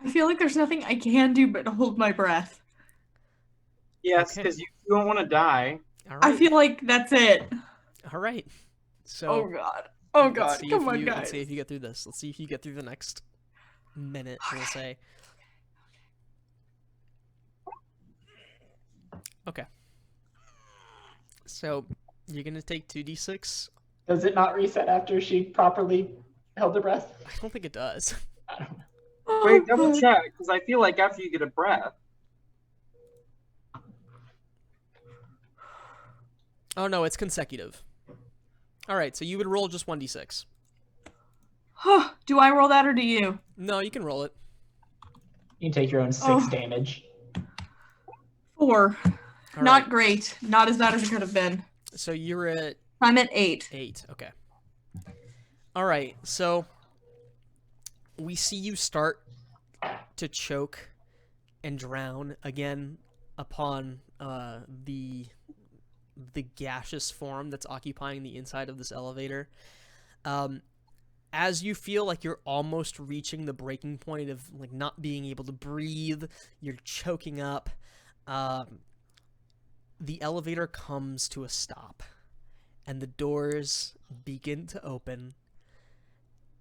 I feel like there's nothing I can do but hold my breath. Yes, Okay. because you don't want to die. All I right. feel like that's it. All right. So Oh god. Oh let's god. see Come if on, you let's see guys. if you get through this. Let's see if you get through the next minute. We'll Okay. say. Okay. So you're gonna take 2d6. Does it not reset after she properly held her breath? I don't think it does. I don't know. Oh Wait, double god. check, because I feel like after you get a breath. Oh no, it's consecutive. All right, so you would roll just 1d6. Do I roll that or do you? No, you can roll it. You can take your own 6 Oh. damage. 4. All Not right. great. Not as bad as it could have been. So you're at I'm at 8. 8. Okay. All right. So we see you start to choke and drown again upon the gaseous form that's occupying the inside of this elevator. As you feel like you're almost reaching the breaking point of like not being able to breathe, you're choking up. The elevator comes to a stop, and the doors begin to open.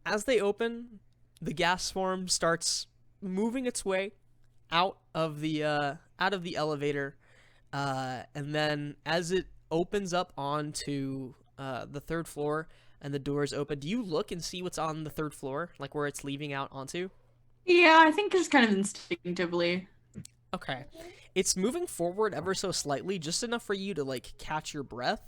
As they open, the gas form starts moving its way out of the elevator, and then as it opens up onto the third floor and the doors open, do you look and see what's on the third floor, like where it's leaving out onto? Yeah, I think just kind of instinctively. Okay. It's moving forward ever so slightly, just enough for you to like catch your breath.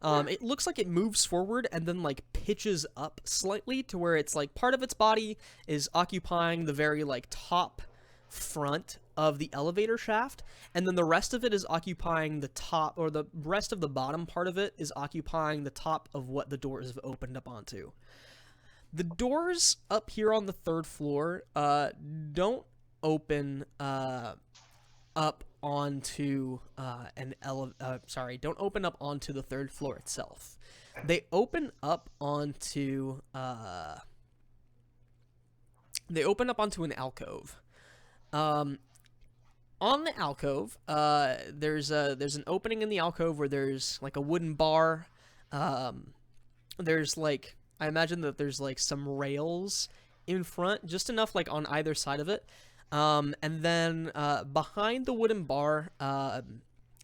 It looks like it moves forward and then like pitches up slightly to where it's like part of its body is occupying the very like top front of the elevator shaft, and then the rest of it is occupying the top, or the rest of the bottom part of it is occupying the top of what the doors have opened up onto. The doors up here on the third floor don't open up onto don't open up onto the third floor itself. They open up onto an alcove. On the alcove, there's an opening in the alcove where there's like a wooden bar. There's like, I imagine that there's like some rails in front, just enough like on either side of it. And then behind the wooden bar,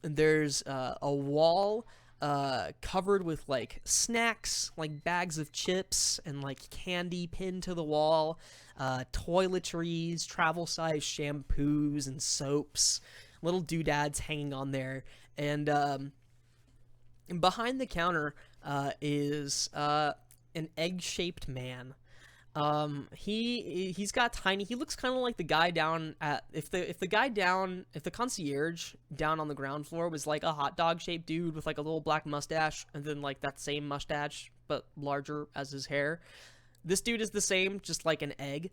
there's a wall covered with like snacks, like bags of chips and like candy pinned to the wall, toiletries, travel size shampoos and soaps, little doodads hanging on there, and behind the counter is an egg-shaped man. He's got tiny. He looks kind of like the guy down at if the concierge down on the ground floor was like a hot dog shaped dude with like a little black mustache and then like that same mustache but larger as his hair. This dude is the same, just like an egg.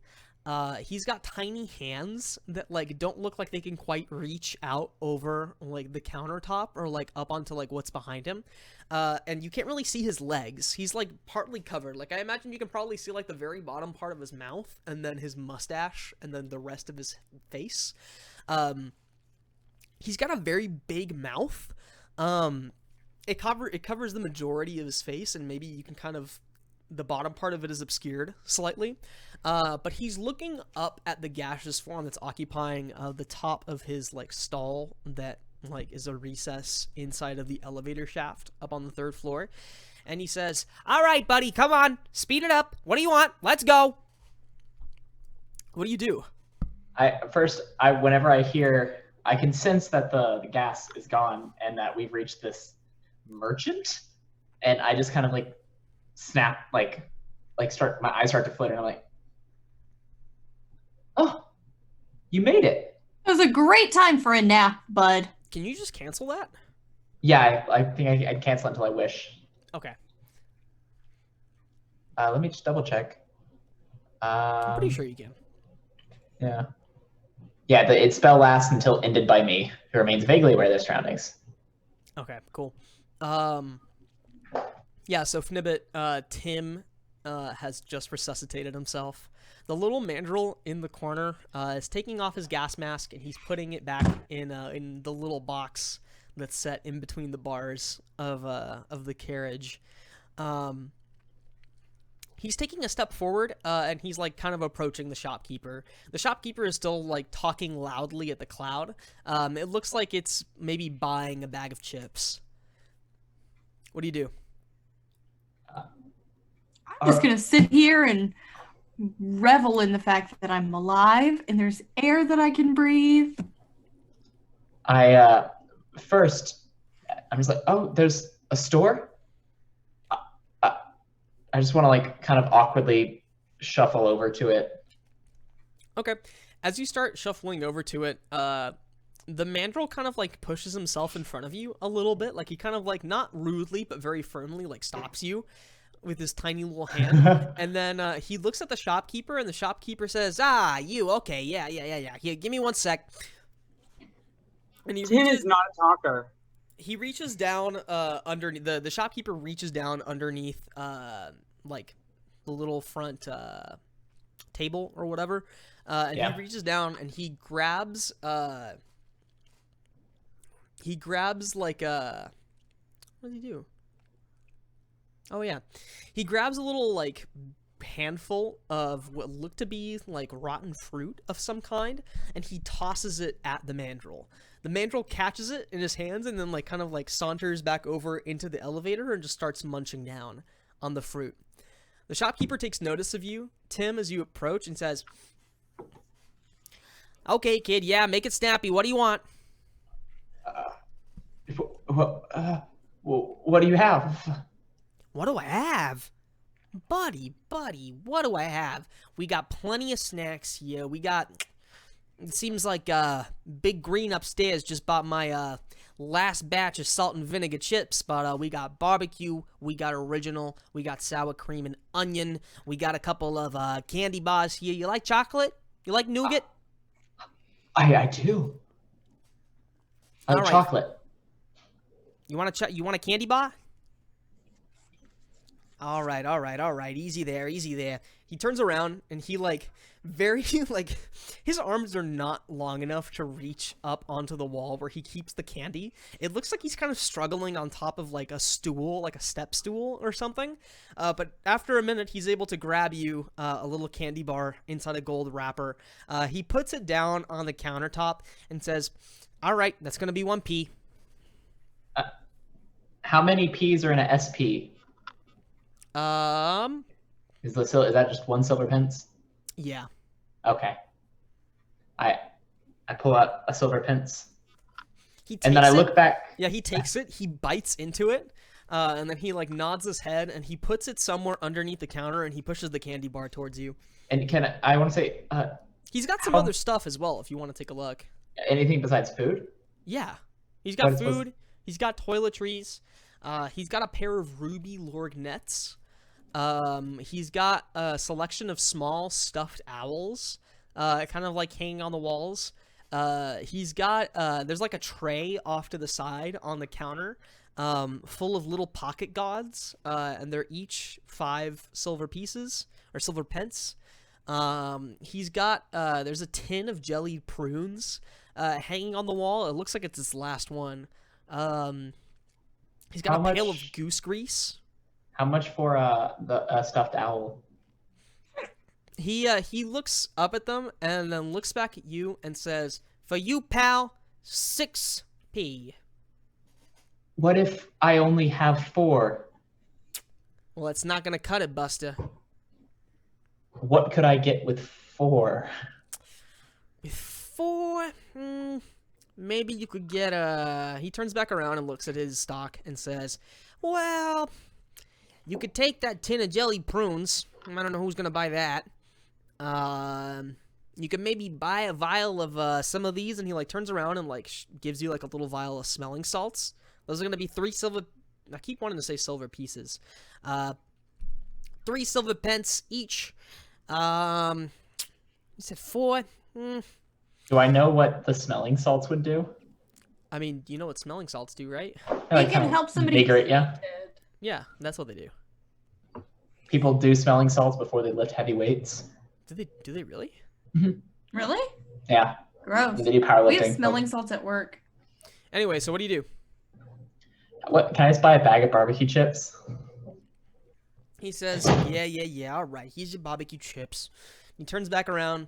He's got tiny hands that like don't look like they can quite reach out over like the countertop or like up onto like what's behind him. And you can't really see his legs. He's like partly covered. Like I imagine you can probably see like the very bottom part of his mouth and then his mustache and then the rest of his face. He's got a very big mouth. It covers the majority of his face, and maybe you can kind of, the bottom part of it is obscured slightly, but he's looking up at the gaseous form that's occupying the top of his like stall that like is a recess inside of the elevator shaft up on the third floor, and he says, "All right, buddy, come on, speed it up. What do you want? Let's go." What do you do? Whenever I hear, I can sense that the gas is gone and that we've reached this merchant, and I just kind of like snap, like start, my eyes start to flitter, and I'm like, oh, you made it. It was a great time for a nap, bud. Can you just cancel that? Yeah, I think I'd cancel it until I wish. Okay. Let me just double check. I'm pretty sure you can. Yeah. Yeah, its spell lasts until ended by me, who remains vaguely aware of their surroundings. Okay, cool. Yeah, so Fnibbit, Tim has just resuscitated himself. The little mandrill in the corner is taking off his gas mask and he's putting it back in the little box that's set in between the bars of the carriage. He's taking a step forward and he's like kind of approaching the shopkeeper. The shopkeeper is still like talking loudly at the cloud. It looks like it's maybe buying a bag of chips. What do you do? I'm just gonna sit here and revel in the fact that I'm alive and there's air that I can breathe. First, I'm just like, oh, there's a store? I just want to like kind of awkwardly shuffle over to it. Okay. As you start shuffling over to it, the mandrill kind of like pushes himself in front of you a little bit. Like he kind of like not rudely, but very firmly like stops you with his tiny little hand. And then he looks at the shopkeeper and the shopkeeper says, "Ah, you, okay, yeah. Here, give me 1 sec." And Tin is not a talker. he reaches down underneath the shopkeeper reaches down underneath like the little front table or whatever, and he reaches down and he grabs like what does he do? Oh yeah, he grabs a little like handful of what looked to be like rotten fruit of some kind, and he tosses it at the mandrill. The mandrill catches it in his hands and then like kind of like saunters back over into the elevator and just starts munching down on the fruit. The shopkeeper takes notice of you, Tim, as you approach and says, "Okay, kid, yeah, make it snappy. What do you want?" What do you have? What do I have? Buddy, what do I have? We got plenty of snacks here. We got... It seems like Big Green upstairs just bought my last batch of salt and vinegar chips, but we got barbecue, we got original, we got sour cream and onion, we got a couple of candy bars here. You like chocolate? You like nougat? I do. I like chocolate. You want a candy bar? All right. Easy there. He turns around and he like very like his arms are not long enough to reach up onto the wall where he keeps the candy. It looks like he's kind of struggling on top of like a stool, like a step stool or something. But after a minute, he's able to grab you a little candy bar inside a gold wrapper. He puts it down on the countertop and says, "All right, that's gonna be 1 P." How many P's are in a SP? Is that just 1 silver pence? Yeah. Okay. I pull out a silver pence. And then I look back. Yeah, he takes it, he bites into it, and then he like nods his head and he puts it somewhere underneath the counter and he pushes the candy bar towards you. And I want to say he's got some other stuff as well if you want to take a look. Anything besides food? Yeah. He's got food, he's got toiletries, he's got a pair of ruby lorgnettes. He's got a selection of small stuffed owls, kind of like hanging on the walls. He's got, there's like a tray off to the side on the counter, full of little pocket gods, and they're each 5 silver pieces, or silver pence. He's got, there's a tin of jellied prunes, hanging on the wall. It looks like it's his last one. He's got a pail of goose grease. How much for the stuffed owl? He looks up at them and then looks back at you and says, "For you, pal, 6 P." What if I only have 4? Well, it's not gonna cut it, Buster. What could I get with 4? With 4, maybe you could get a... He turns back around and looks at his stock and says, "Well, you could take that tin of jellied prunes. I don't know who's gonna buy that. You could maybe buy a vial of some of these," and he like turns around and like gives you like a little vial of smelling salts. Those are gonna be 3 silver. I keep wanting to say silver pieces. 3 silver pence each. You said 4. Do I know what the smelling salts would do? I mean, you know what smelling salts do, right? They can help somebody. Yeah. Yeah, that's what they do. People do smelling salts before they lift heavy weights. Do they really? Really? Yeah, Gross. they do We powerlifting. have smelling salts at work. Anyway, so what do you do? What? Can I just buy a bag of barbecue chips? He says, yeah, all right, here's your barbecue chips. He turns back around,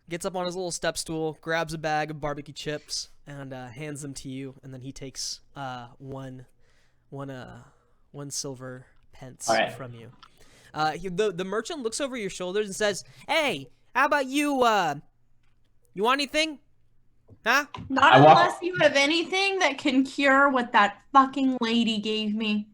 gets up on his little step stool, grabs a bag of barbecue chips, and hands them to you, and then he takes one silver pence All right. from you. The merchant looks over your shoulders and says, "Hey, how about you, you want anything? Huh?" Not I walk- unless you have anything that can cure what that fucking lady gave me.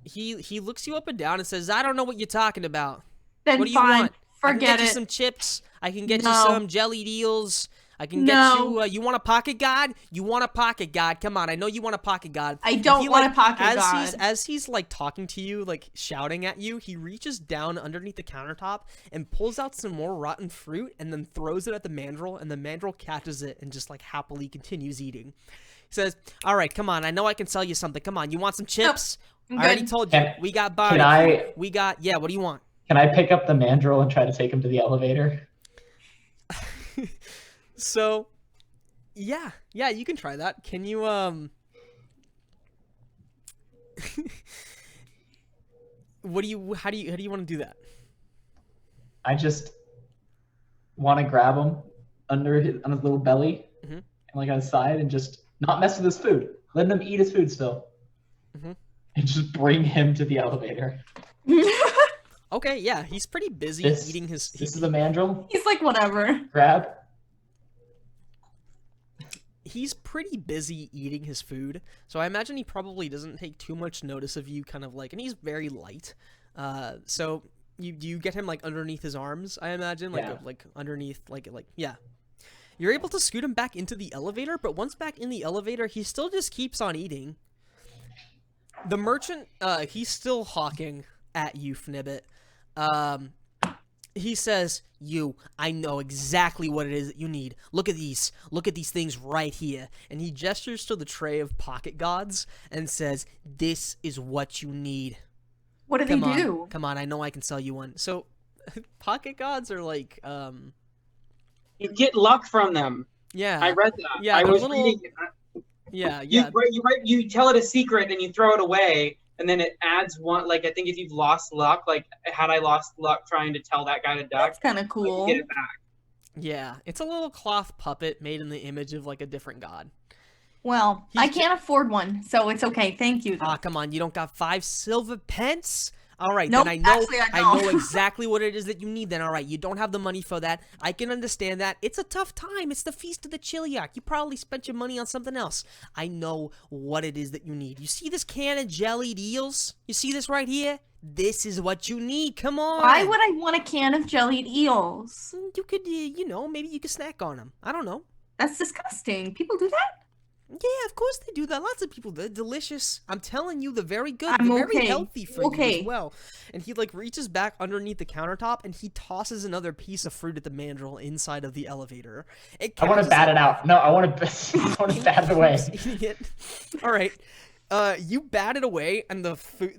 He looks you up and down and says, "I don't know what you're talking about. Then What do you fine. want? I can Forget get you it. some chips. I can get you No. some jellied eels. I can get No. you. You want a pocket guard? You want a pocket guard? Come on, I know you want a pocket guard." I don't He, want like, a pocket as guard. as he's like talking to you, like shouting at you, he reaches down underneath the countertop and pulls out some more rotten fruit and then throws it at the mandrill, and the mandrill catches it and just like happily continues eating. He says, "All right, come on. I know I can sell you something. Come on, you want some chips? I'm I already good. told you. Can- We got Can barbecue. I We got What do you want?" can I pick up the mandrill and try to take him to the elevator? So, yeah, you can try that. Can you how do you want to do that? I just want to grab him on his little belly, Mhm. and like on his side, and just not mess with his food. Let him eat his food still, Mhm. and just bring him to the elevator. Okay, yeah, he's pretty busy This eating his. this is a mandrill. He's like, whatever. Grab. He's pretty busy eating his food, so I imagine he probably doesn't take too much notice of you. Kind of like, and he's very light. So you get him like underneath his arms, I imagine, like Yeah. like underneath, like yeah. You're able to scoot him back into the elevator, but once back in the elevator, he still just keeps on eating. The merchant, he's still hawking at you, Fnibbit. He says, I know exactly what it is that you need. Look at these things right here. And he gestures to the tray of pocket gods and says, "This is what you need. What do they Come on, do? come on, I know I can sell you one." So, pocket gods are like, You get luck from them. yeah, I read that. Yeah, I they're was little- reading. yeah. You tell it a secret and you throw it away, and then it adds one. Like, I think if you've lost luck, like had I lost luck trying to tell that guy to duck, That's kind of like, cool. you get it back. Yeah, it's a little cloth puppet made in the image of like a different god. Well, He's I can't afford one, so it's okay. Thank you. though. Ah, come on, you don't got 5 silver pence? All right, Nope, then I know actually, I know don't. exactly what it is that you need then. All right, you don't have the money for that. I can understand that. It's a tough time. It's the Feast of the Chiliac. You probably spent your money on something else. I know what it is that you need. You see this can of jellied eels? You see this right here? This is what you need. Come on. Why would I want a can of jellied eels? You could, maybe you could snack on them. I don't know. That's disgusting. People do that? Yeah, of course they do that. Lots of people. They're delicious. I'm telling you, they're very good. I'm They're very okay. healthy for you Okay. as well. And he like reaches back underneath the countertop and he tosses another piece of fruit at the mandrill inside of the elevator. I want to bat it out. No, I want to. I want to bat it away. Idiot. All right. You bat it away, and the fruit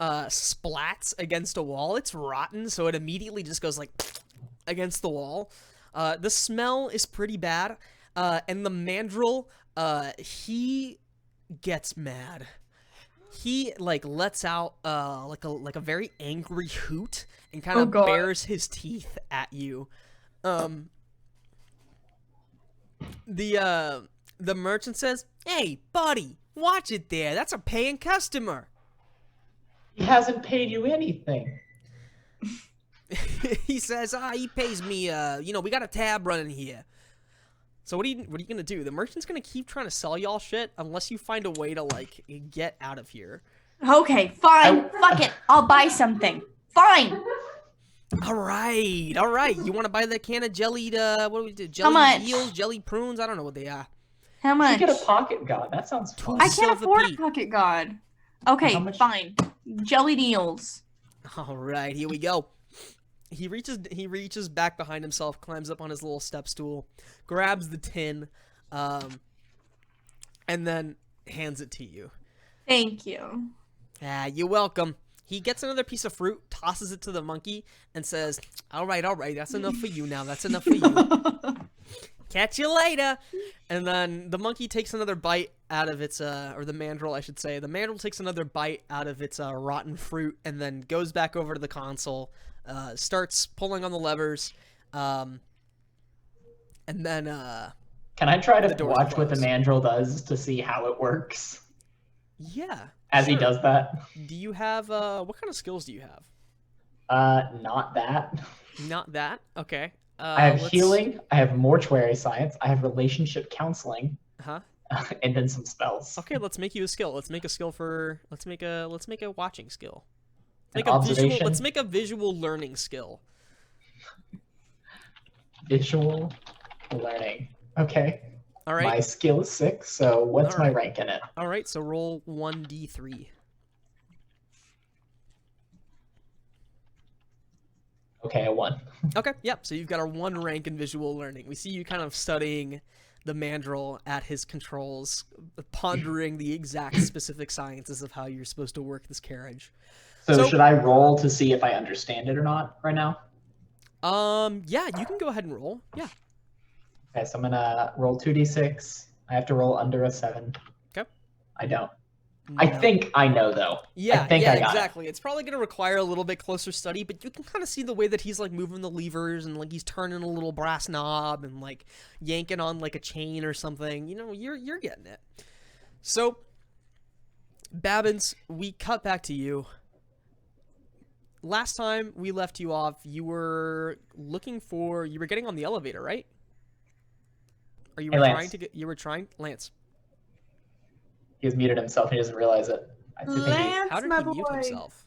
splats against a wall. It's rotten, so it immediately just goes like against the wall. The smell is pretty bad, and the mandrill, he gets mad. He like lets out like a very angry hoot and kind Oh, of God. bares his teeth at you. The merchant says, "Hey, buddy, watch it there. That's a paying customer." He hasn't paid you anything. He says, he pays me, we got a tab running here. So what are you gonna do? The merchant's gonna keep trying to sell y'all shit unless you find a way to, like, get out of here. Okay, fine. Fuck it. I'll buy something. Fine. Alright. You wanna buy the can of jellied, what do we do? How Jellied much? eels, jellied prunes? I don't know what they are. How You much? get a pocket god. That sounds fun. I can't Silver afford Pete. a pocket god. Okay, How much? fine. Jellied eels. Alright, here we go. He reaches back behind himself, climbs up on his little step stool, grabs the tin, and then hands it to you. Thank you. You're welcome. He gets another piece of fruit, tosses it to the monkey, and says, all right, that's enough for you now. That's enough for you. Catch you later. And then the monkey takes another bite out of its, or the mandrill, I should say. The mandrill takes another bite out of its rotten fruit and then goes back over to the console, starts pulling on the levers, and then, Can I try The to doors watch what the close. mandrill does to see how it works yeah. as he sure. does that? Do you have, what kind of skills do you have? Not that. Not that? Okay. I have let's- healing. I have mortuary science. I have relationship counseling, Huh? and then some spells. Okay, let's make you a skill. Let's make a skill for. Let's make a watching skill. An Make a visual. observation. Let's make a visual learning skill. Visual learning. Okay. All right. My skill is 6. So what's All my right. rank in it? All right. So roll 1d3. Okay, a 1. Okay. Yep. So you've got a 1 rank in visual learning. We see you kind of studying the mandrill at his controls, pondering the exact specific sciences of how you're supposed to work this carriage. So, So- should I roll to see if I understand it or not right now? Yeah. You can go ahead and roll. Yeah. Okay, so I'm gonna roll 2d6. I have to roll under a 7. Okay. I don't. I No. think I know though. Yeah, I think yeah, I got it. exactly. It's probably going to require a little bit closer study, but you can kind of see the way that he's like moving the levers and like he's turning a little brass knob and like yanking on like a chain or something. You know, you're getting it. So, Babbins, we cut back to you. Last time we left you off, you were getting on the elevator, right? Or you Hey, were Lance. trying to get Lance. He has muted himself and he doesn't realize it. I think he- Lance, How did my he mute boy. himself?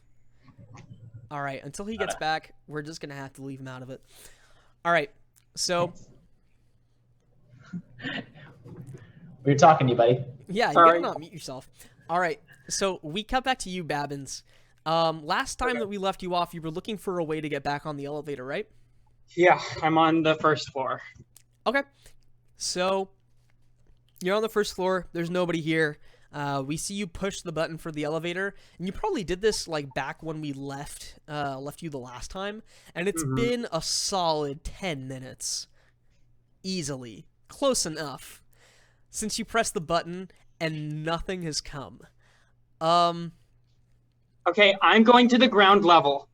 All right, until he gets back, we're just gonna have to leave him out of it. All right, so We were talking to you, buddy. yeah, you Sorry. gotta not mute yourself. All right, so we cut back to you, Babbins. Last time that we left you off, you were looking for a way to get back on the elevator, right? Yeah, I'm on the first floor. Okay, so you're on the first floor. There's nobody here. We see you push the button for the elevator, and you probably did this like back when we left you the last time, and it's Mhm. been a solid 10 minutes, easily, close enough, since you pressed the button and nothing has come. Okay, I'm going to the ground level.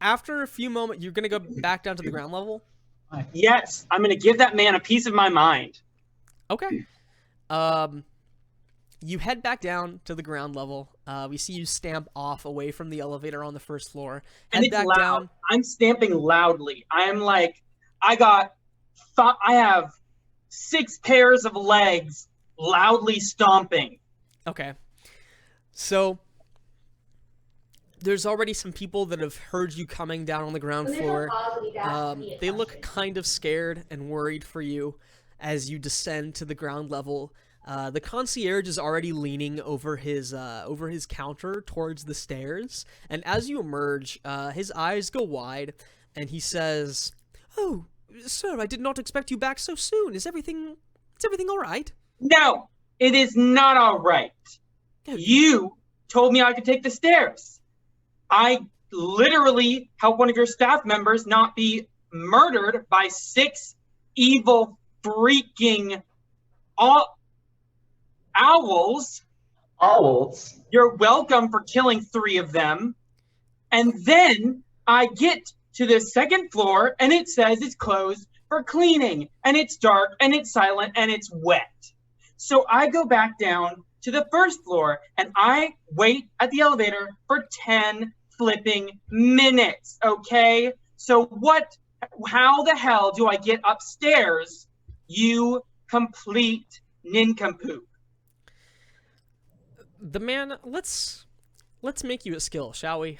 After a few moments, you're gonna go back down to the ground level. Yes, I'm going to give that man a piece of my mind. Okay. You head back down to the ground level. We see you stamp off away from the elevator on the first floor. And Head it's back loud. down. I'm stamping loudly. I'm like, I have 6 pairs of legs loudly stomping. Okay. So there's already some people that have heard you coming down on the ground floor. They look kind of scared and worried for you as you descend to the ground level. The concierge is already leaning over his counter towards the stairs, and as you emerge, his eyes go wide, and he says, "Oh, sir, I did not expect you back so soon. Is everything all right?" No, it is not all right. You told me I could take the stairs. I literally helped one of your staff members not be murdered by 6 evil freaking owls. Owls. You're welcome for killing 3 of them. And then I get to the second floor and it says it's closed for cleaning. And it's dark and it's silent and it's wet. So I go back down to the first floor and I wait at the elevator for 10 flipping minutes. Okay? So how the hell do I get upstairs, you complete nincompoop? The man, let's make you a skill, shall we?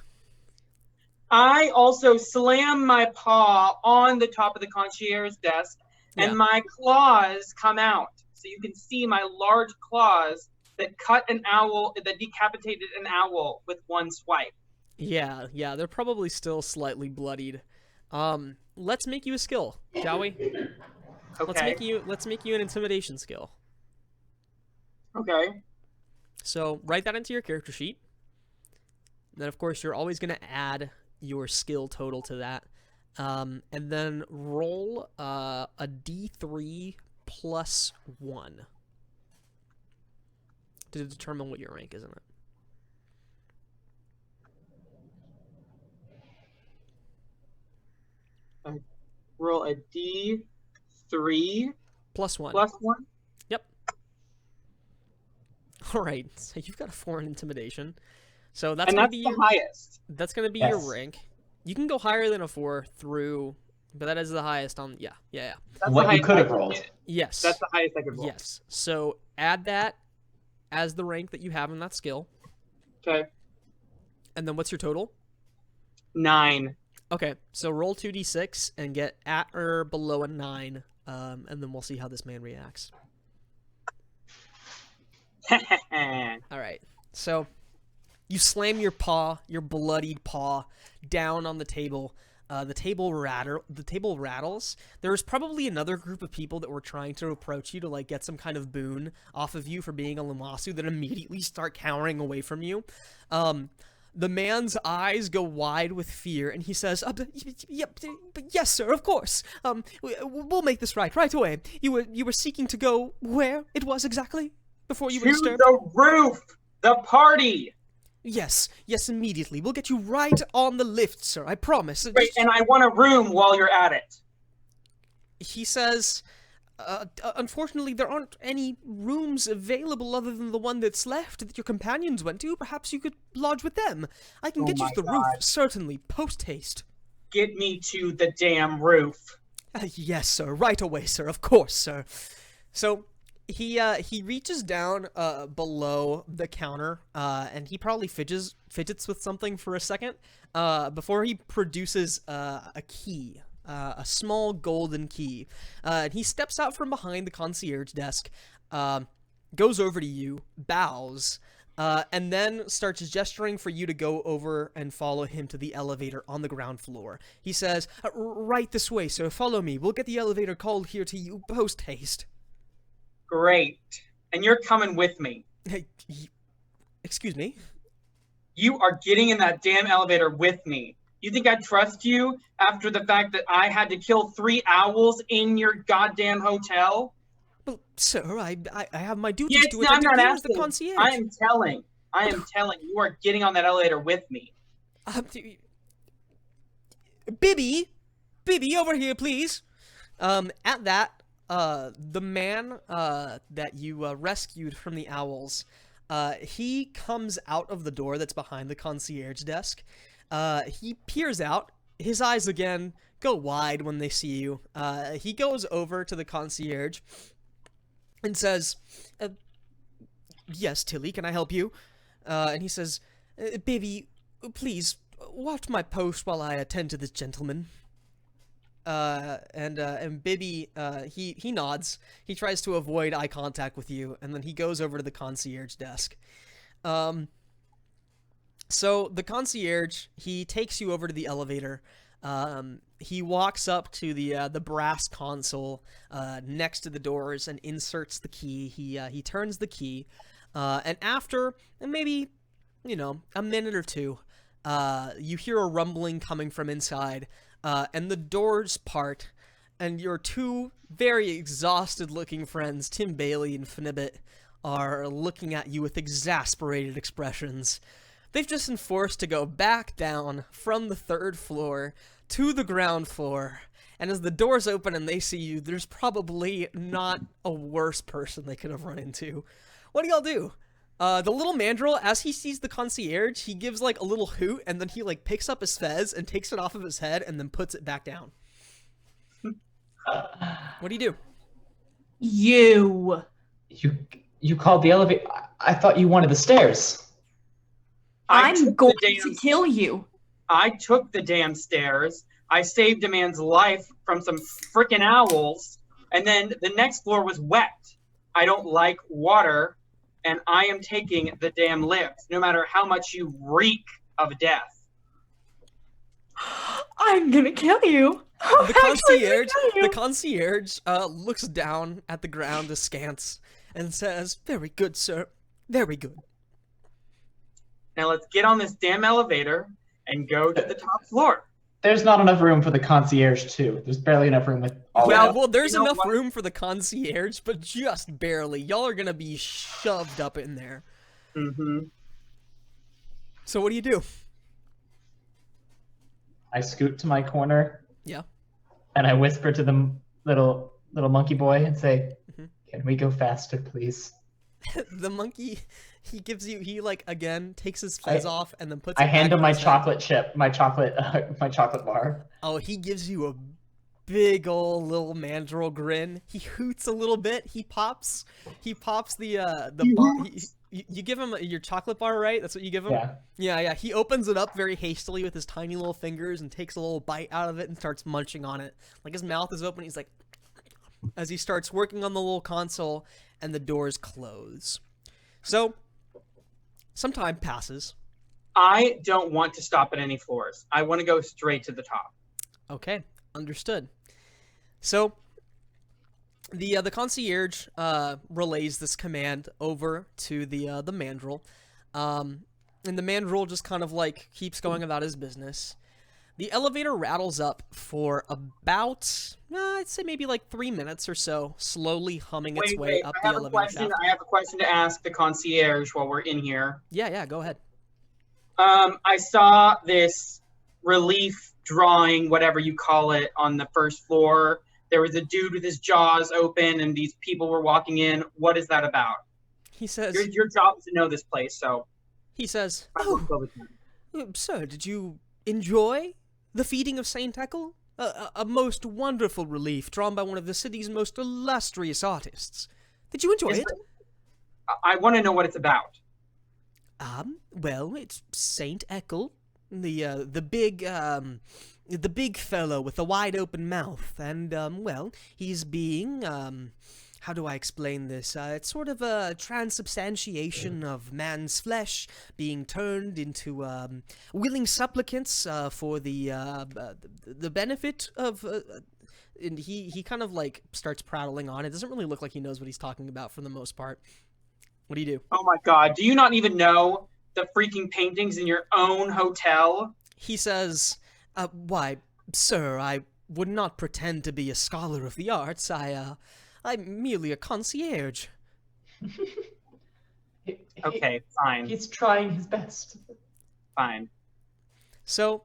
I also slam my paw on the top of the concierge desk, and Yeah. my claws come out. So you can see my large claws that decapitated an owl with one swipe. Yeah, they're probably still slightly bloodied. Let's make you a skill, shall we? Okay. Let's make you an intimidation skill. Okay. So write that into your character sheet. then of course you're always going to add your skill total to that. And then roll a d3 plus 1 to determine what your rank is in it. Roll a D3 Plus 1. plus 1. All right, so you've got a 4 in intimidation. So that's And going that's to be the your, highest. that's going to be Yes. your rank. You can go higher than a 4 through, but that is the highest on. Yeah. That's What the you highest could I have could rolled. get. Yes. That's the highest I could roll. Yes. So add that as the rank that you have in that skill. Okay. And then what's your total? 9. Okay, so roll 2d6 and get at or below a 9, and then we'll see how this man reacts. All right, so you slam your bloodied paw, down on the table. The table rattles. There's probably another group of people that were trying to approach you to like get some kind of boon off of you for being a Lammasu that immediately start cowering away from you. The man's eyes go wide with fear, and he says, yes, sir, of course. We'll make this right away. You were seeking to go where it was exactly before you were To disturbed? the roof! The party! Yes, immediately. We'll get you right on the lift, sir, I promise. Great, and I want a room while you're at it. He says, unfortunately, there aren't any rooms available other than the one that's left that your companions went to. Perhaps you could lodge with them. I can Oh get you my to the roof, God. certainly, post-haste. Get me to the damn roof. Yes, sir. Right away, sir. Of course, sir. So he reaches down below the counter, and he probably fidgets with something for a second before he produces a key, a small golden key. And he steps out from behind the concierge desk, goes over to you, bows, and then starts gesturing for you to go over and follow him to the elevator on the ground floor. He says, right this way, sir. Follow me. We'll get the elevator called here to you post-haste. Great. And you're coming with me. Hey, excuse me? You are getting in that damn elevator with me. You think I trust you after the fact that I had to kill 3 owls in your goddamn hotel? Well, sir, I have my duties Yes, to no, attend I'm to not care as the asking. concierge. I am telling you are getting on that elevator with me. Bibby, over here, please. At that, the man that you rescued from the owls, he comes out of the door that's behind the concierge desk. He peers out. His eyes again go wide when they see you. He goes over to the concierge and says, yes, Tilly, can I help you? And he says, baby, please, watch my post while I attend to this gentleman. And Bibby, he nods. He tries to avoid eye contact with you, and then he goes over to the concierge desk. So the concierge, he takes you over to the elevator. He walks up to the brass console next to the doors and inserts the key. He turns the key, and after maybe, a minute or two, you hear a rumbling coming from inside, and the doors part, and your two very exhausted-looking friends, Tim Bailey and Fnibbit, are looking at you with exasperated expressions. They've just been forced to go back down from the 3rd floor to the ground floor, and as the doors open and they see you, there's probably not a worse person they could have run into. What do y'all do? The little mandrill, as he sees the concierge, he gives like a little hoot, and then he like picks up his fez and takes it off of his head and then puts it back down. What do you do? You called the elevator. I thought you wanted the stairs. I I'm took going the to kill you. I took the damn stairs. I saved a man's life from some freaking owls. And then the next floor was wet. I don't like water. And I am taking the damn lift, no matter how much you reek of death. I'm gonna kill you. The concierge looks down at the ground askance and says, very good, sir. Very good. Now let's get on this damn elevator and go to the top floor. There's not enough room for the concierge too. There's barely enough room with all Yeah, of well, there's you know enough what? room for the concierge, but just barely. Y'all are gonna be shoved up in there. Mm-hmm. So what do you do? I scoot to my corner. Yeah. And I whisper to the little monkey boy and say, Mhm. "Can we go faster, please?" The monkey, he like again takes his fez off and then puts. I it hand back him on my his head. chocolate chip, my chocolate bar. Oh, he gives you a big old little mandrill grin. He hoots a little bit. He pops the bar. You give him your chocolate bar, right? That's what you give him. Yeah. Yeah. He opens it up very hastily with his tiny little fingers and takes a little bite out of it and starts munching on it. Like his mouth is open. He's like, as he starts working on the little console, and the doors close. So, some time passes. I don't want to stop at any floors. I want to go straight to the top. Okay, understood. So, the concierge relays this command over to the mandrill, and the mandrill just kind of like keeps going about his business. The elevator rattles up for about, I'd say maybe like 3 minutes or so, slowly humming its way up the elevator shaft. I have a question to ask the concierge while we're in here. Yeah, go ahead. I saw this relief drawing, whatever you call it, on the first floor. There was a dude with his jaws open, and these people were walking in. What is that about? He says, Your job is to know this place, so. "Oh, sir, did you enjoy the feeding of Saint Eckle? A most wonderful relief drawn by one of the city's most illustrious artists. Did you enjoy it?" I want to know what it's about. Well, it's Saint Eckle, the big fellow with the wide open mouth, and well, he's being how do I explain this? It's sort of a transubstantiation of man's flesh being turned into willing supplicants for the benefit of. And he kind of like starts prattling on. It doesn't really look like he knows what he's talking about for the most part. What do you do? Oh my god, do you not even know the freaking paintings in your own hotel? He says, "Why, sir, I would not pretend to be a scholar of the arts. I'm merely a concierge." Okay, fine. He's trying his best. Fine. So,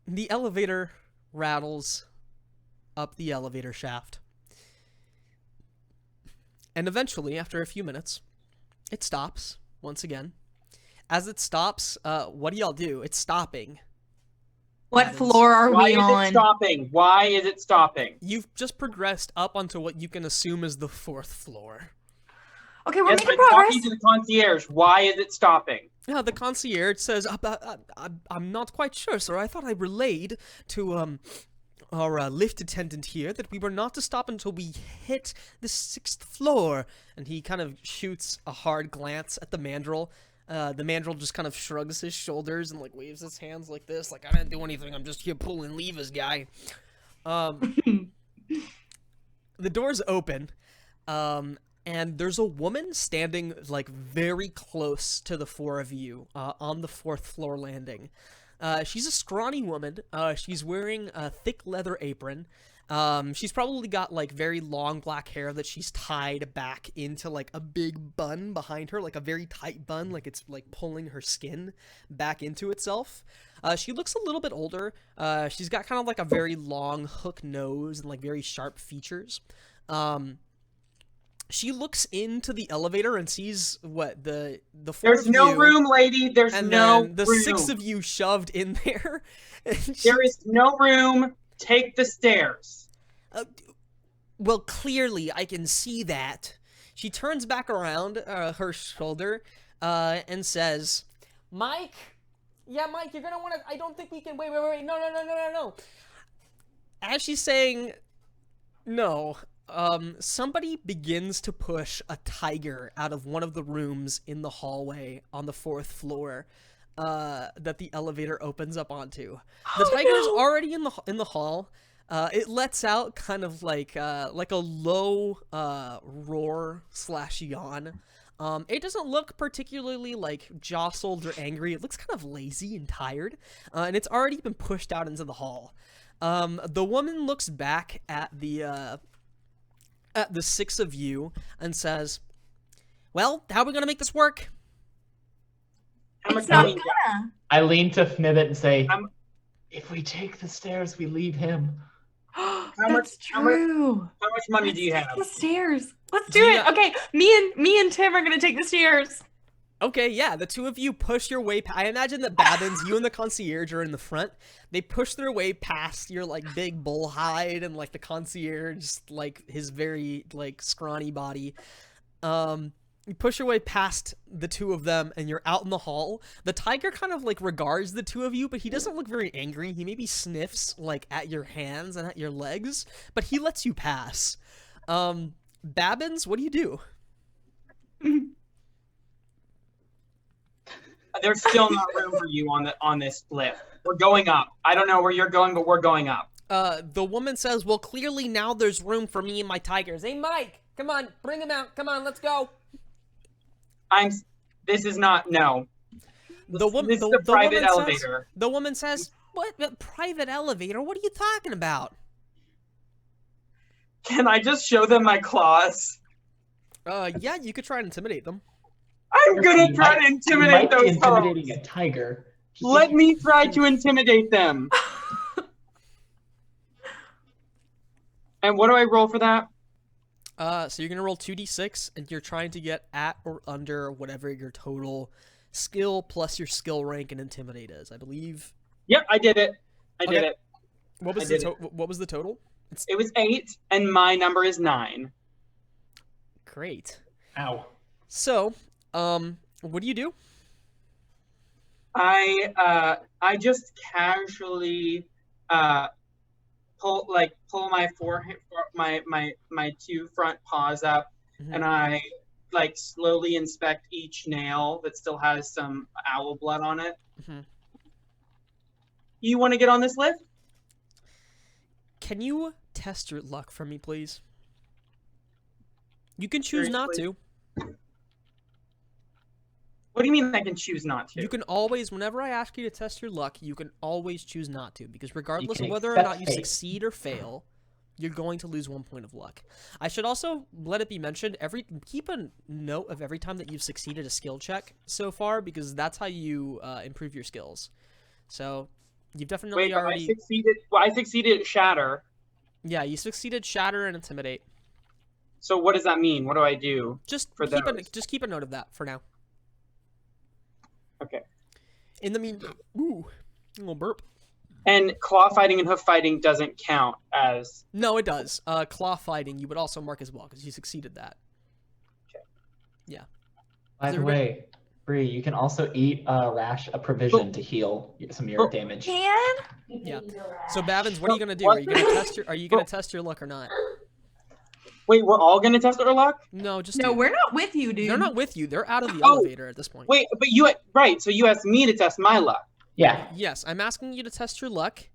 the elevator rattles up the elevator shaft. And eventually, after a few minutes, it stops once again. As it stops, what do y'all do? It's stopping. What floor are Why we is on? it stopping? Why is it stopping? You've just progressed up onto what you can assume is the 4th floor. Okay, we're Yes, making I'm progress. talking to the concierge. Why is it stopping? Yeah, the concierge says, I'm not quite sure, sir. I thought I relayed to our lift attendant here that we were not to stop until we hit the 6th floor. And he kind of shoots a hard glance at the mandrill. The mandrill just kind of shrugs his shoulders and like waves his hands like this, like, "I didn't do anything. I'm just here pulling levers, guy." The doors open, and there's a woman standing like very close to the 4 of you on the 4th floor landing. She's a scrawny woman. She's wearing a thick leather apron. She's probably got like very long black hair that she's tied back into like a big bun behind her, like a very tight bun, like it's like pulling her skin back into itself. She looks a little bit older. She's got kind of like a very long hook nose and like very sharp features. She looks into the elevator and sees what the 4 There's of no you, room, lady. There's and no then the room. 6 of you shoved in there. And she- There is no room. Take the stairs. Well, clearly I can see that. She turns back around her shoulder and says, "Mike? Yeah, Mike, you're gonna want to... I don't think we can... Wait. No. As she's saying no, somebody begins to push a tiger out of one of the rooms in the hallway on the 4th floor that the elevator opens up onto. The tiger's already in the hall. It lets out kind of like a low roar / yawn, It doesn't look particularly like jostled or angry. It looks kind of lazy and tired, and it's already been pushed out into the hall. The woman looks back at the 6 of you and says, "Well, how are we gonna make this work?" How much It's not money? gonna. I lean to Fnibbit and say, I'm- if we take the stairs, we leave him. That's much- true. How much money do you Let's have? take the stairs. Let's Do do you it. Okay, me and Tim are gonna take the stairs. Okay, yeah, the 2 of you push your way. I imagine that Babbins, you and the concierge are in the front. They push their way past your like big bull hide and like the concierge, like his very like scrawny body. You push your way past the 2 of them, and you're out in the hall. The tiger kind of like regards the 2 of you, but he doesn't look very angry. He maybe sniffs like at your hands and at your legs, but he lets you pass. Babbins, what do you do? There's still not room for you on this lift. We're going up. I don't know where you're going, but we're going up. The woman says, "Well, clearly now there's room for me and my tigers. Hey, Mike, come on, bring him out. Come on, let's go." This is not, no. The woman, This is a private woman elevator. Says, the woman says, "What private elevator? What are you talking about?" Can I just show them my claws? Yeah, you could try and intimidate them. I'm gonna You try might- to you intimidate might be those intimidating folks. a tiger. Just Let me try to intimidate them. And what do I roll for that? So you're gonna roll 2d6, and you're trying to get at or under whatever your total skill plus your skill rank and intimidate is. I believe. Yep, I did it. I did Okay. it. What was I the did what was the total? It was 8, and my number is 9. Great. Ow. So, what do you do? I just casually pull my forehead, my 2 front paws up, Mhm. and I like slowly inspect each nail that still has some owl blood on it. Mhm. You want to get on this lift? Can you test your luck for me, please? You can choose not to. What do you mean I can choose not to? You can always, whenever I ask you to test your luck, you can always choose not to, because regardless can of whether or accept not you fate. succeed or fail, you're going to lose 1 point of luck. I should also let it be mentioned, keep a note of every time that you've succeeded a skill check so far, because that's how you improve your skills. So you've definitely Wait, but already, I succeeded at Shatter. yeah, you succeeded Shatter and Intimidate. So what does that mean? What do I do? Just For those. just keep a note of that for now. Okay. In the meantime, ooh, a little burp. And claw fighting and hoof fighting doesn't count as. No, it does. Claw fighting, you would also mark as well, because you succeeded that. By the There we go. way, Bree, you can also eat a provision to heal some of your Oh. damage. Can? Yeah. So Babbins, what are you gonna do? What? Are you gonna test your luck or not? Wait, we're all gonna test our luck? No, just No, you. we're not with you, dude. They're not with you. They're out of the Oh. elevator at this point. Wait, but right? So you asked me to test my luck. Yeah. Yes, I'm asking you to test your luck.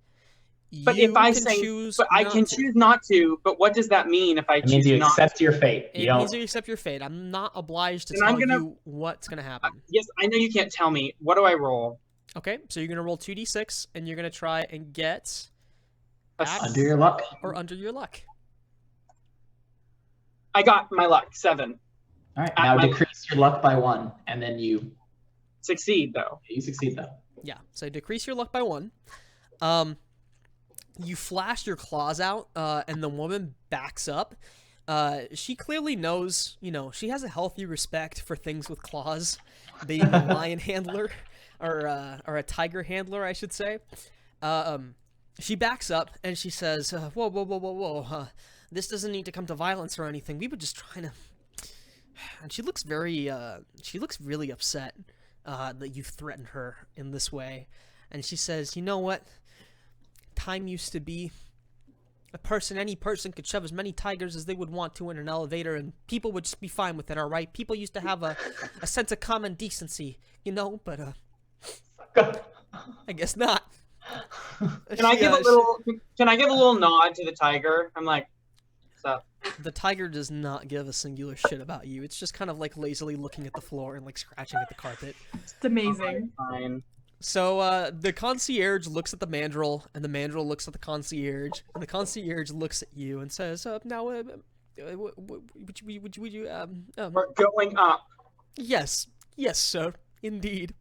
But You if I can say, choose but I not can to. choose not to. But what does that mean if I It means choose you not? accept your fate. It You means don't. you accept your fate. I'm not obliged to Then I'm tell gonna- you what's gonna happen. Yes, I know you can't tell me. What do I roll? Okay, so you're gonna roll 2d6, and you're gonna try and get A At- Under your luck. or under your luck. I got my luck 7. All right. At Now my- decrease your luck by 1, and then you Succeed though. succeed though. Yeah, so decrease your luck by 1. You flash your claws out, and the woman backs up. She clearly knows, she has a healthy respect for things with claws, being a lion handler, or a tiger handler, I should say. She backs up, and she says, whoa, whoa, whoa, whoa, whoa, this doesn't need to come to violence or anything. We were just trying to... And she looks really upset that you threatened her in this way. And she says, you know what? Time used to be any person could shove as many tigers as they would want to in an elevator, and people would just be fine with it, alright? People used to have a sense of common decency, but I guess not. Can I give a little nod to the tiger? I'm like, what's up? The tiger does not give a singular shit about you. It's just kind of like lazily looking at the floor and like scratching at the carpet. It's amazing. Fine. So the concierge looks at the mandrill, and the mandrill looks at the concierge, and the concierge looks at you and says, "Now, would you We're going up. yes, sir, indeed."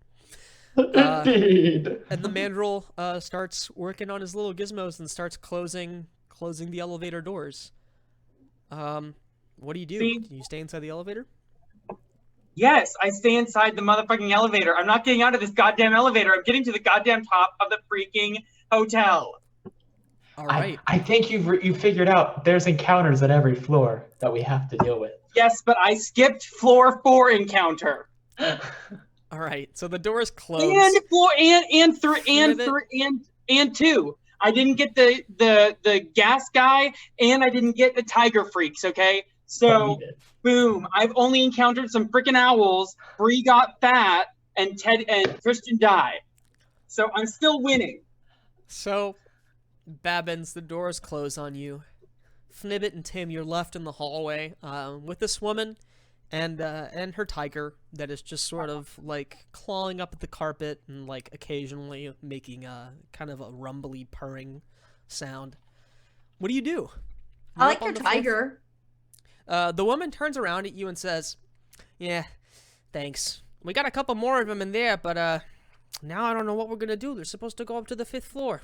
Indeed. And the mandrill starts working on his little gizmos and starts closing the elevator doors. What do you do? See? Do you stay inside the elevator? Yes, I stay inside the motherfucking elevator. I'm not getting out of this goddamn elevator. I'm getting to the goddamn top of the freaking hotel. All right. I think you've figured out there's encounters at every floor that we have to deal with. Yes, but I skipped floor 4 encounter. All right. So the doors close. And floor and three and Ribbit. three and 2. I didn't get the gas guy, and I didn't get the tiger freaks. Okay, so boom. I've only encountered some freaking owls. Bree got fat, and Ted and Christian died. So I'm still winning. So, Babbins, the doors close on you. Fnibbit and Tim, you're left in the hallway with this woman and her tiger that is just sort of like clawing up at the carpet and like occasionally making a kind of a rumbly purring sound. What do you do? I You're like up on your the fourth- tiger. The woman turns around at you and says, "Yeah, thanks. We got a couple more of them in there, but now I don't know what we're gonna do. They're supposed to go up to the 5th floor."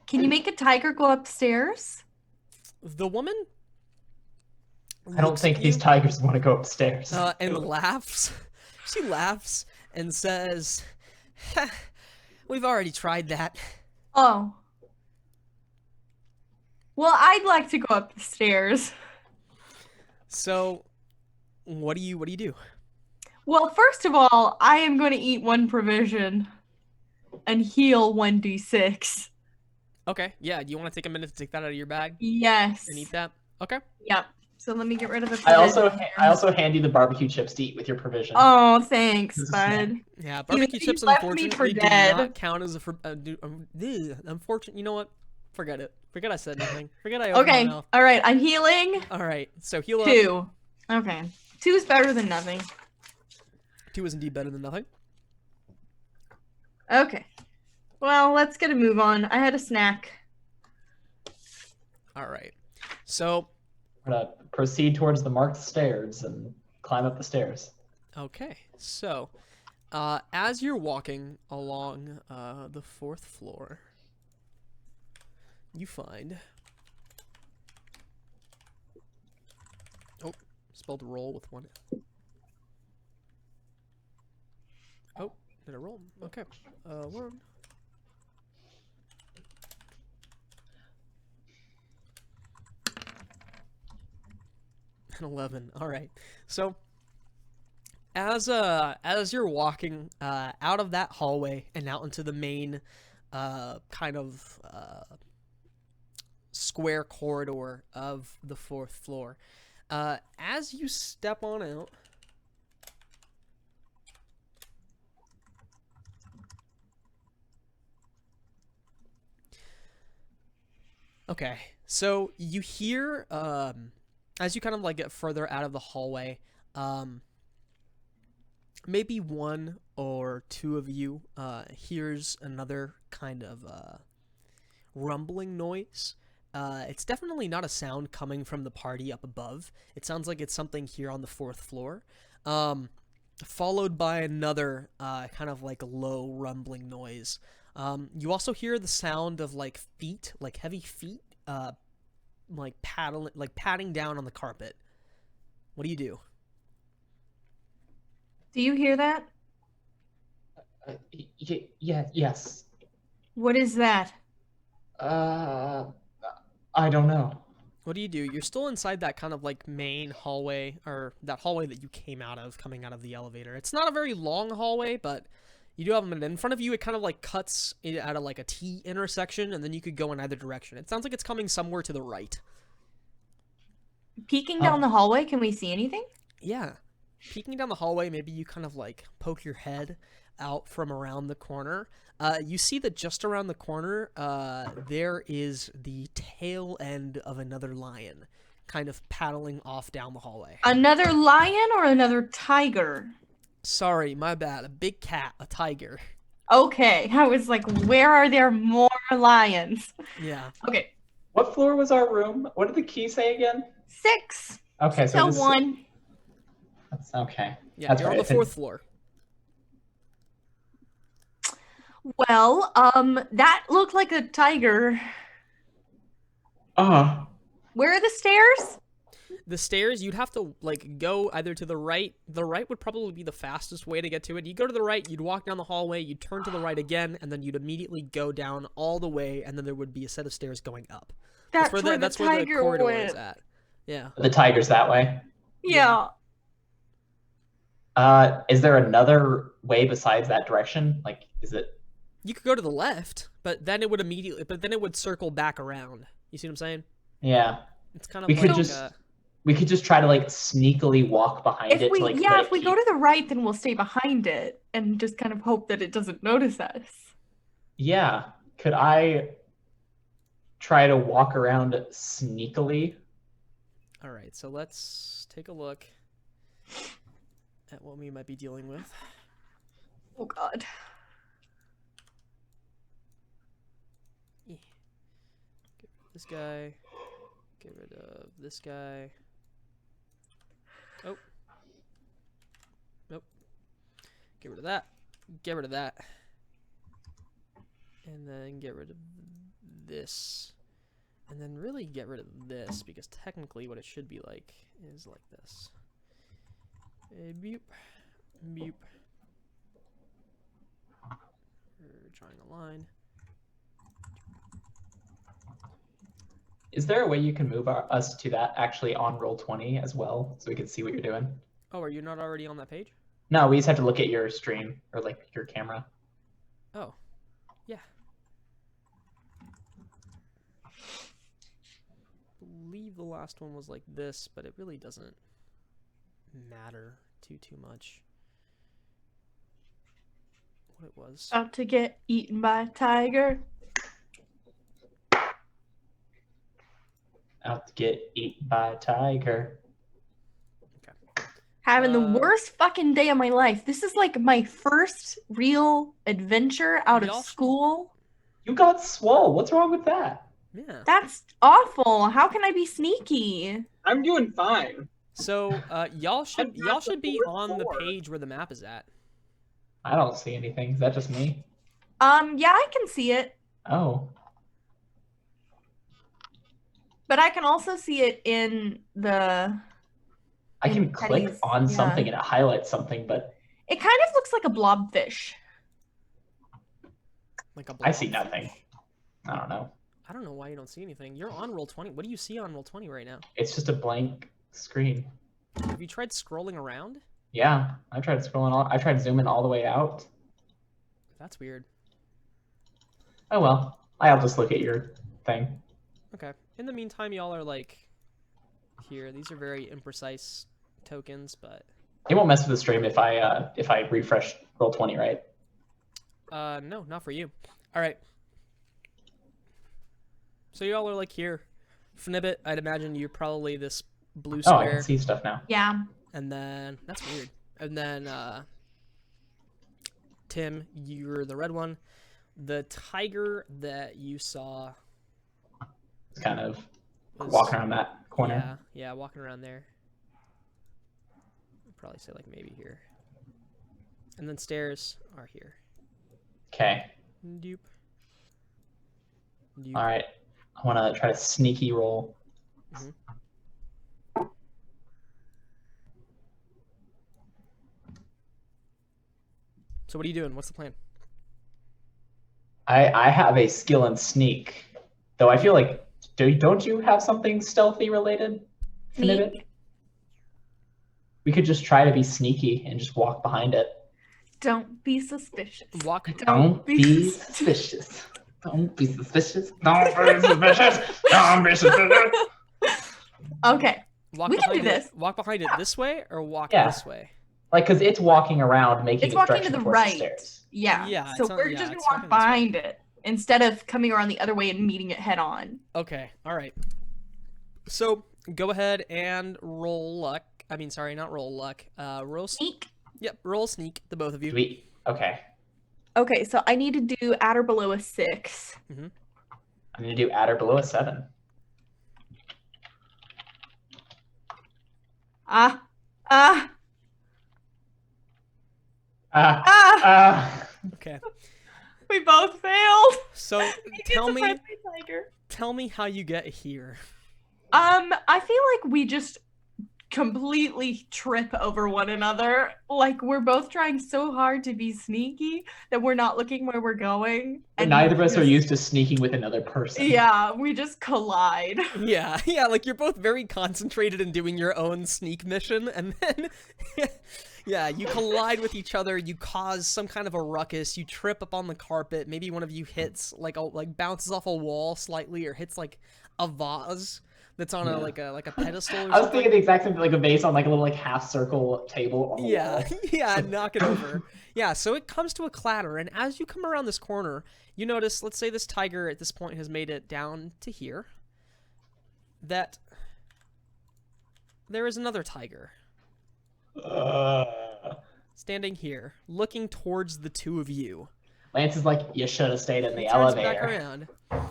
Can you make a tiger go upstairs? The woman I don't looks think at these you, tigers want to go upstairs. and laughs. She laughs and says, "Ha, we've already tried that." Oh. Well, I'd like to go up the stairs. So, what do you do? Well, first of all, I am going to eat 1 provision and heal 1d6. Okay, yeah. Do you want to take a minute to take that out of your bag Yes. and eat that? Okay. Yep. So let me get rid of the I provision. also hand you the barbecue chips to eat with your provision. Oh, thanks, This is bud. Yeah, You- barbecue you chips left me for unfortunately do dead. not count as unfortunate. You know what? Forget it. Forget I said anything. Forget I opened Okay. my mouth. All right. I'm healing All right. So heal up. 2. Okay. 2 is better than nothing. 2 is indeed better than nothing. Okay. Well, let's get a move on. I had a snack. All right. So, We're gonna proceed towards the marked stairs and climb up the stairs. okay. So, as you're walking along the 4th floor, you find. Oh, spelled roll with 1. Oh, did I roll? Okay. 1. An 11. All right. So as you're walking out of that hallway and out into the main kind of square corridor of the 4th floor, as you step on out, okay, so you hear as you kind of like get further out of the hallway, maybe 1 or 2 of you hears another kind of rumbling noise. It's definitely not a sound coming from the party up above. It sounds like it's something here on the 4th floor, followed by another kind of like low rumbling noise. You also hear the sound of like feet, like heavy feet, like patting down on the carpet. What do you do? Do you hear that? Yes. What is that? I don't know. What do you do? You're still inside that kind of like main hallway, or that hallway that you came out of, coming out of the elevator. It's not a very long hallway, but you do have a minute. In front of you, it kind of like cuts it at a, like a T intersection, and then you could go in either direction. It sounds like it's coming somewhere to the right. Peeking down the hallway, can we see anything? Yeah. Peeking down the hallway, maybe you kind of like poke your head out from around the corner, you see that just around the corner, there is the tail end of another lion, kind of paddling off down the hallway. Another lion or another tiger? Sorry, my bad. A big cat, a tiger. Okay, I was like, where are there more lions? Yeah. Okay, What floor was our room? What did the key say again? 6. Okay, so So this, 1. that's okay. Yeah, That's you're right, on the I think- 4th floor. Well, that looked like a tiger. Oh, Where are the stairs? The stairs, you'd have to like go either to the right. The right would probably be the fastest way to get to it. You go to the right, you'd walk down the hallway, you'd turn to the right again, and then you'd immediately go down all the way, and then there would be a set of stairs going up. That's where the that's where the tiger corridor went. is at. Yeah. the tiger's that way. Yeah. Is there another way besides that direction? Like, is it? You could go to the left, but then it would circle back around. You see what I'm saying? Yeah, It's kind of We could like just- we could just try to like sneakily walk behind If it. we to, like, yeah, let if we it go keep- to the right, then we'll stay behind it and just kind of hope that it doesn't notice us. Yeah, could I try to walk around sneakily? All right, so let's take a look at what we might be dealing with. Oh god. Get rid of this guy. Get rid of this guy. Oh. Nope. Get rid of that. Get rid of that. And then get rid of this. And then really get rid of this, because technically what it should be like is like this. Boop. Boop. We're drawing a line. Is there a way you can move us to that actually on Roll20 as well, so we can see what you're doing? Oh, are you not already on that page? No, we just have to look at your stream or like your camera. Oh, yeah. I believe the last one was like this, but it really doesn't matter too much what it was. About to get eaten by a tiger. Out to get eaten by a tiger. Having the Uh, worst fucking day of my life. This is like my first real adventure out of Y'all- school. You got swole. What's wrong with that? Yeah. That's awful. How can I be sneaky? I'm doing fine. So, y'all should not the be fourth on the floor. page where the map is at. I don't see anything. Is that just me? Yeah, I can see it, Oh. but I can also see it in the. I can In click Teddy's- on yeah. something and it highlights something, but It kind of looks like a blobfish. Like a I see blobfish. nothing. I don't know. I don't know why you don't see anything. You're on Roll20. What do you see on Roll20 right now? It's just a blank screen. Have you tried scrolling around? Yeah, I tried scrolling all. I tried zooming all the way out. That's weird. Oh well, I'll just look at your thing. Okay. In the meantime, y'all are like here. These are very imprecise tokens, but It won't mess with the stream if I refresh Roll20, right? no, not for you. All right. So y'all are like here. Fnibbit, I'd imagine you're probably this blue Oh, I square, can see stuff now. Yeah. and then that's weird. And then Tim, you're the red one. The tiger that you saw It's kind of was walking around that corner. Yeah, walking around there. I'd probably say like maybe here. And then stairs are here. Okay. Doop. Doop. All right. I want to try to sneaky roll. So what are you doing? What's the plan? I have a skill in sneak, though. I feel like don't you have something stealthy related? Fnibbit? Sneak. We could just try to be sneaky and just walk behind it. Don't be suspicious. Walk. Don't be suspicious. Don't be suspicious. Don't be suspicious. Don't be suspicious. Okay. Walk We can do behind it. this. Walk behind it this way or walk Yeah. this way. Like, because it's walking around, making It's its walking direction to the towards right. the stairs. Yeah. Yeah, So it's not- we're yeah, just it's gonna walking walk this way. behind it instead of coming around the other way and meeting it head on. Okay, all right. So go ahead and roll luck. I mean, sorry, not roll luck. Sneak. Yep, roll sneak. The both of you. Okay. Okay, so I need to do at or below a 6. I'm gonna do at or below a 7. Ah. Ah. Ah. Okay. We both failed. So It's tell a me, friendly tiger. tell me how you get here. I feel like we just completely trip over one another. Like we're both trying so hard to be sneaky that we're not looking where we're going. And neither of we us are just- used to sneaking with another person. Yeah, we just collide. Yeah, like you're both very concentrated in doing your own sneak mission, and then, yeah, you collide with each other. You cause some kind of a ruckus. You trip up on the carpet. Maybe one of you hits like bounces off a wall slightly, or hits like a vase that's on a pedestal. Or I was something. thinking the exact same thing, like a vase on like a little like half circle table on the Yeah, wall. yeah, knock it over. Yeah, so it comes to a clatter, and as you come around this corner, you notice, let's say this tiger at this point has made it down to here, that there is another tiger standing here, looking towards the two of you. Lance is like, you should have stayed in the He turns back elevator. around.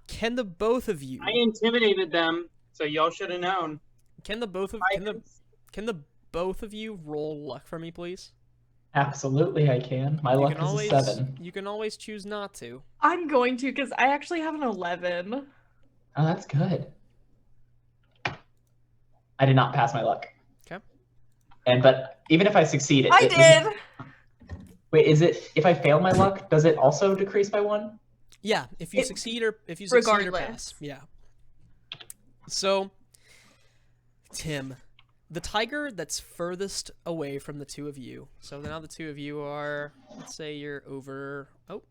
Can the both of you? I intimidated them, so y'all should have known. Can the both of you roll luck for me, please? Absolutely, I can. My You luck can is always a 7. you can always choose not to. I'm going to because I actually have an 11. Oh, that's good. I did not pass my luck. Okay. But even if I succeed, I did. Wait, is it if I fail my luck, does it also decrease by 1? Yeah, if you It- succeed or pass. regardless. Yeah. So, Tim, the tiger that's furthest away from the two of you. So now the two of you are, let's say you're over. Oh.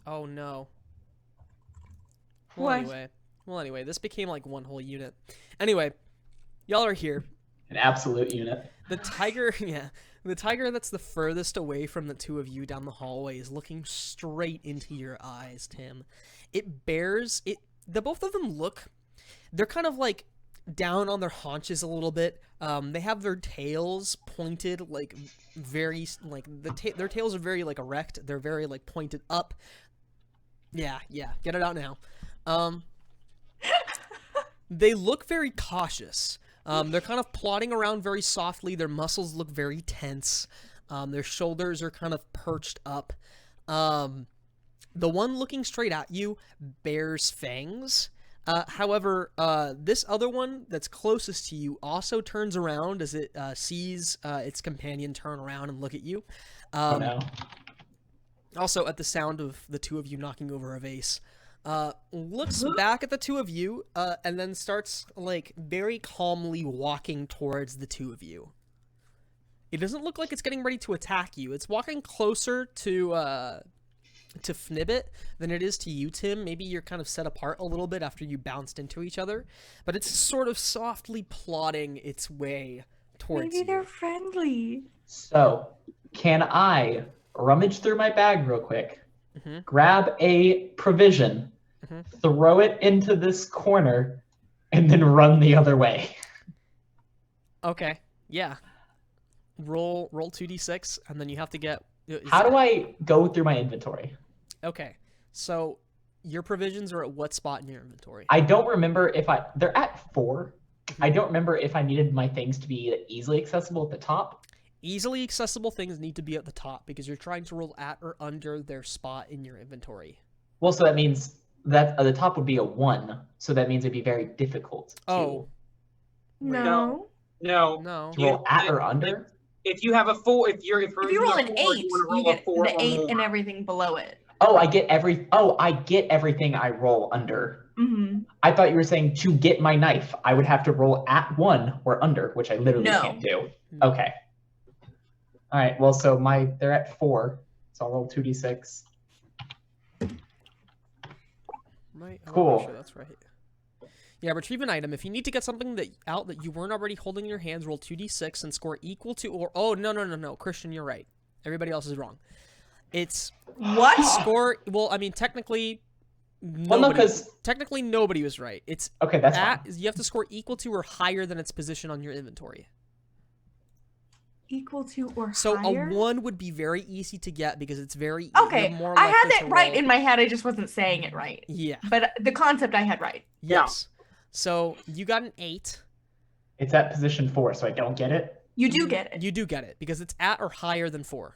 Oh no. Well, What? anyway, this became like one whole unit. Anyway, y'all are here. An absolute unit. The tiger, yeah. The tiger that's the furthest away from the two of you down the hallway is looking straight into your eyes, Tim. The both of them they're kind of like down on their haunches a little bit. They have their tails pointed like very, like their tails are very like erect. They're very like pointed up. Yeah, get it out now. They look very cautious. They're kind of plodding around very softly. Their muscles look very tense. Their shoulders are kind of perched up. The one looking straight at you bears fangs. However, this other one that's closest to you also turns around as it sees its companion turn around and look at you. Oh no. Also, at the sound of the two of you knocking over a vase, looks back at the two of you, and then starts, like, very calmly walking towards the two of you. It doesn't look like it's getting ready to attack you. It's walking closer to Fnibbit than it is to you, Tim. Maybe you're kind of set apart a little bit after you bounced into each other, but it's sort of softly plodding its way towards Maybe you. they're friendly. So, can I rummage through my bag real quick, Mhm. grab a provision, Mhm. throw it into this corner, and then run the other way? Okay, yeah. Roll 2d6, and then you have to get... How do I go through my inventory? Okay, so your provisions are at what spot in your inventory? I don't remember if they're at 4. I don't remember if I needed my things to be easily accessible at the top. Easily accessible things need to be at the top because you're trying to roll at or under their spot in your inventory. Well, so that means that the top would be a 1, so that means it'd be very difficult to Oh, No. No. no. roll at or under. If you have a 4, if you If you roll an 8, you want to you roll a get 4 the or 8 more. and everything below it. Oh, I get everything I roll under. Mm-hmm. I thought you were saying to get my knife, I would have to roll at 1 or under, which I literally No. can't do. No. Okay. All right. Well, so they're at 4, so I'll roll 2d6. Right? I'm Cool. Sure that's right. Yeah, retrieve an item. If you need to get something that you weren't already holding in your hands, roll 2d6 and score equal to or... Oh, no. Christian, you're right. Everybody else is wrong. It's What? score... Well, I mean, technically... Well, no, because... Technically, nobody was right. It's Okay, that's fine. you have to score equal to or higher than its position on your inventory. Equal to or So higher? a 1 would be very easy to get because it's very... Okay, you're more I had likely it to right roll- in my head. I just wasn't saying it right. Yeah. But the concept I had right. Yes. So you got an 8. It's at position 4, so I don't get it. You do get it. You do get it because it's at or higher than 4.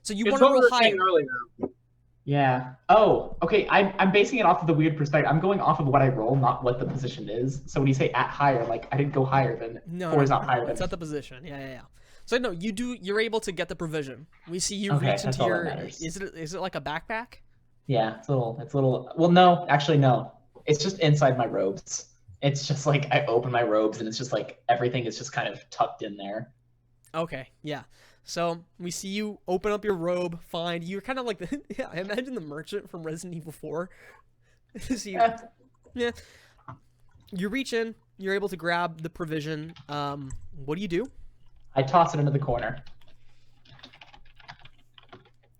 So you It's want to what we roll were higher. saying earlier. Yeah. Oh, okay. I'm basing it off of the weird perspective. I'm going off of what I roll, not what the position is. So when you say at higher, like I didn't go higher than No, 4 is not higher it's than. at the position. Yeah. So no, you're able to get the provision. We see you Okay, reach that's into all that your. matters. Is it like a backpack? Yeah, it's a little. Well, no, actually, no. It's just inside my robes. It's just like I open my robes, and it's just like everything is just kind of tucked in there. Okay, yeah. So we see you open up your robe, find you're kind of like the yeah. I imagine the merchant from Resident Evil 4. So yeah. You reach in, you're able to grab the provision. What do you do? I toss it into the corner.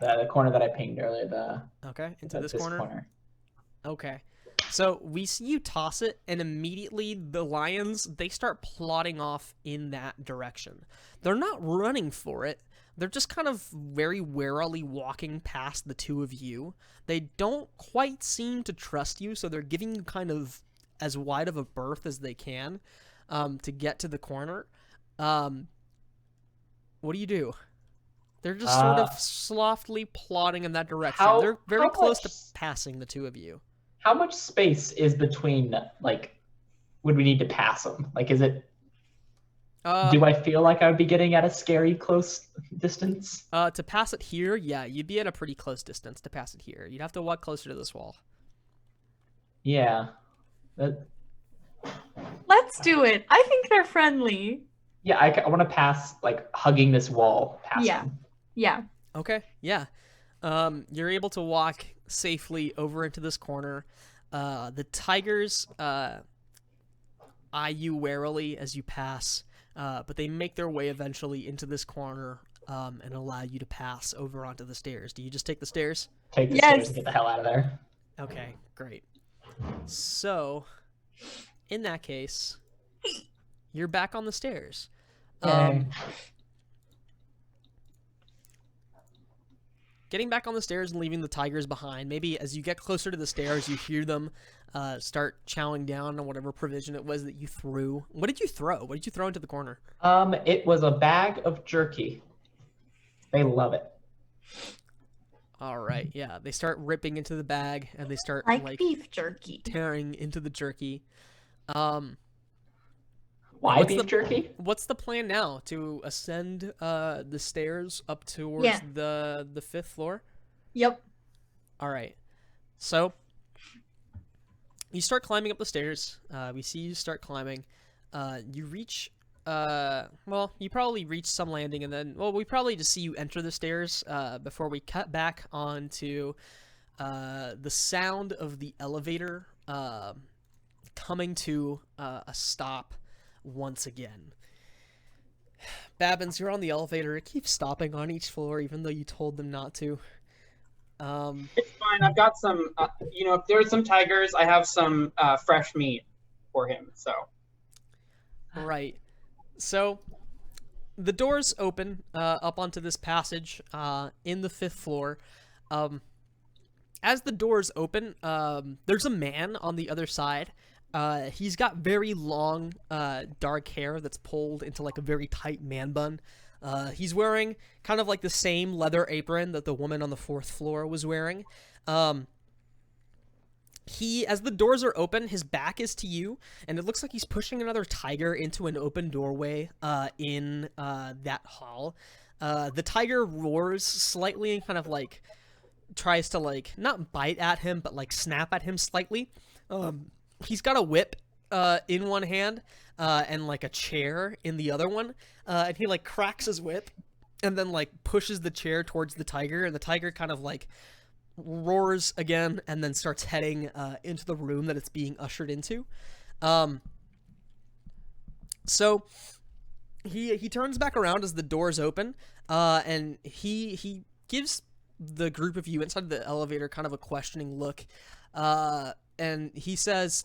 The corner that I pinged earlier. Okay, into this corner. corner. Okay. So we see you toss it, and immediately the lions, they start plodding off in that direction. They're not running for it. They're just kind of very warily walking past the two of you. They don't quite seem to trust you, so they're giving you kind of as wide of a berth as they can to get to the corner. What do you do? They're just sort of softly plodding in that direction. They're very close to passing the two of you. How much space is between, like, would we need to pass them? Like, is it, do I feel like I would be getting at a scary close distance? To pass it here, yeah, you'd be at a pretty close distance to pass it here. You'd have to walk closer to this wall. Yeah. Let's do it. I think they're friendly. Yeah, I want to pass, like, hugging this wall past Yeah. them. Yeah. Okay, yeah. You're able to walk safely over into this corner. The tigers eye you warily as you pass, but they make their way eventually into this corner and allow you to pass over onto the stairs. Do you just take the stairs? Take the Yes. stairs and get the hell out of there. Okay, great. So, in that case, you're back on the stairs. Yay. Getting back on the stairs and leaving the tigers behind. Maybe as you get closer to the stairs, you hear them start chowing down on whatever provision it was that you threw. What did you throw? What did you throw into the corner? It was a bag of jerky. They love it. All right, yeah. They start ripping into the bag and they start Like beef jerky. tearing into the jerky. Why What's beef the- jerky? What's the plan now? To ascend the stairs up towards Yeah. the 5th floor? Yep. All right. So you start climbing up the stairs. We see you start climbing. You reach. Well, you probably reach some landing, and then we probably just see you enter the stairs before we cut back onto the sound of the elevator coming to a stop once again. Babbins, you're on the elevator. It keeps stopping on each floor, even though you told them not to. It's fine. I've got some, if there's some tigers, I have some fresh meat for him. So. Right. So, the doors open up onto this passage in the 5th floor. As the doors open, there's a man on the other side. He's got very long, dark hair that's pulled into like a very tight man bun. He's wearing kind of like the same leather apron that the woman on the 4th floor was wearing. As the doors are open, his back is to you, and it looks like he's pushing another tiger into an open doorway in that hall. The tiger roars slightly and kind of like tries to like not bite at him, but like snap at him slightly. He's got a whip in one hand and like a chair in the other one, and he like cracks his whip and then like pushes the chair towards the tiger, and the tiger kind of like roars again and then starts heading into the room that it's being ushered into. So he turns back around as the doors open, and he gives the group of you inside the elevator kind of a questioning look, and he says,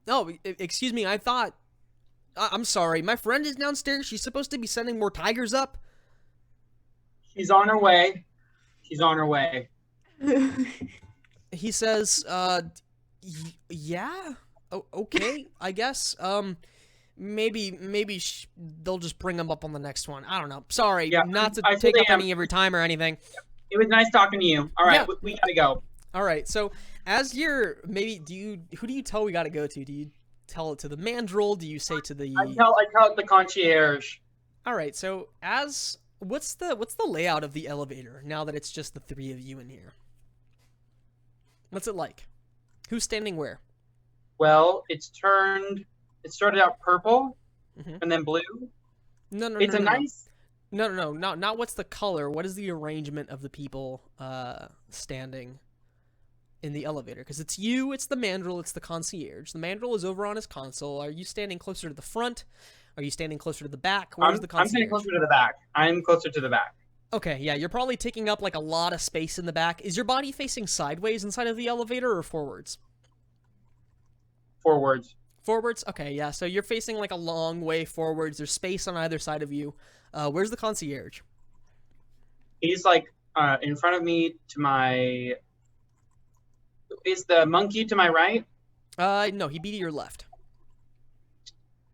"Oh, excuse me, I'm sorry, my friend is downstairs. She's supposed to be sending more tigers up." She's on her way. She's on her way. He says, yeah, okay, I guess, maybe they'll just bring them up on the next one. I don't know. Sorry, Yeah, not to I take fully up any of your time or anything. It was nice talking to you. All right, Yeah. we gotta go. All right, so as you're, who do you tell we gotta go to? Do you tell it to the mandrill? Do you say to the... I tell it the concierge. All right, so what's the layout of the elevator now that it's just the three of you in here? What's it like? Who's standing where? Well, it started out purple Mhm. and then blue. No, It's a nice. No, not what's the color. What is the arrangement of the people standing in the elevator? Because it's you, it's the mandrill, it's the concierge. The mandrill is over on his console. Are you standing closer to the front? Are you standing closer to the back? Where's the I'm concierge? getting closer to the back. I'm closer to the back. Okay, yeah, you're probably taking up like a lot of space in the back. Is your body facing sideways inside of the elevator or forwards? Forwards. Forwards? Okay, yeah, so you're facing like a long way forwards. There's space on either side of you. Where's the concierge? He's like in front of me to my. Is the monkey to my right? No, he'd be to your left.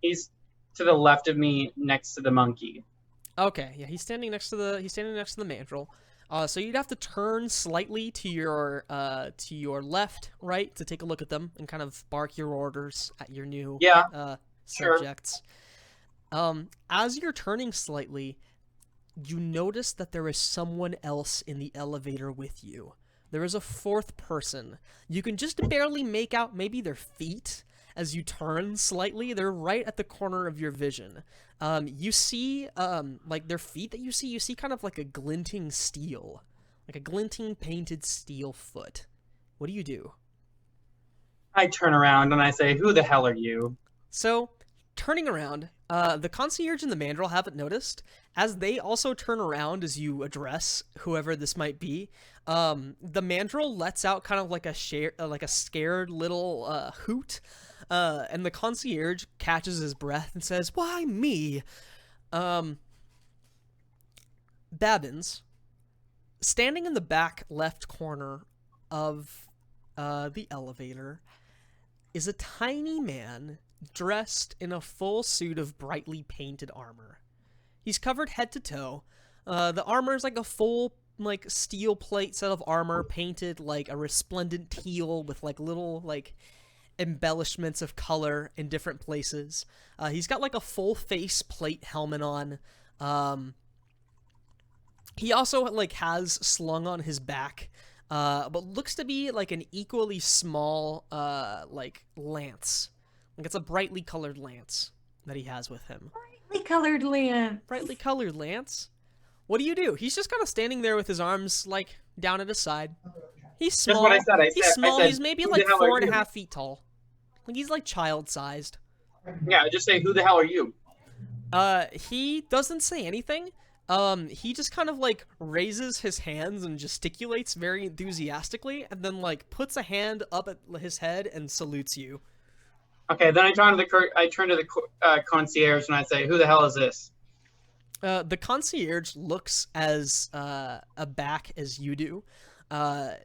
He's to the left of me, next to the monkey. Okay, yeah, he's standing next to the mandrill. So you'd have to turn slightly to your left, right, to take a look at them and kind of bark your orders at your new Sure. subjects. As you're turning slightly, you notice that there is someone else in the elevator with you. There is a fourth person. You can just barely make out maybe their feet as you turn slightly. They're right at the corner of your vision. You see, like their feet that you see kind of like a glinting steel, like a glinting painted steel foot. What do you do? I turn around and I say, "Who the hell are you?" So, turning around, the concierge and the mandrill haven't noticed. As they also turn around as you address whoever this might be, the mandrill lets out kind of like a scared little hoot, and the concierge catches his breath and says, "Why me?" Babbins, standing in the back left corner of the elevator, is a tiny man dressed in a full suit of brightly painted armor. He's covered head to toe. The armor is like a full, like, steel plate set of armor painted like a resplendent teal with like little like embellishments of color in different places. He's got like a full face plate helmet on. He also like has slung on his back but looks to be like an equally small like lance. Like it's a brightly colored lance that he has with him. Brightly colored lamp. Brightly colored lance? What do? He's just kind of standing there with his arms like down at his side. He's small. Just what I said. He's small. He's maybe "Who like the hell are 4.5 you?" feet tall. Like he's like child-sized. Yeah, just say, "Who the hell are you?" He doesn't say anything. He just kind of like raises his hands and gesticulates very enthusiastically, and then like puts a hand up at his head and salutes you. Okay, then I turn to the concierge and I say, "Who the hell is this?" The concierge looks as aback as you do.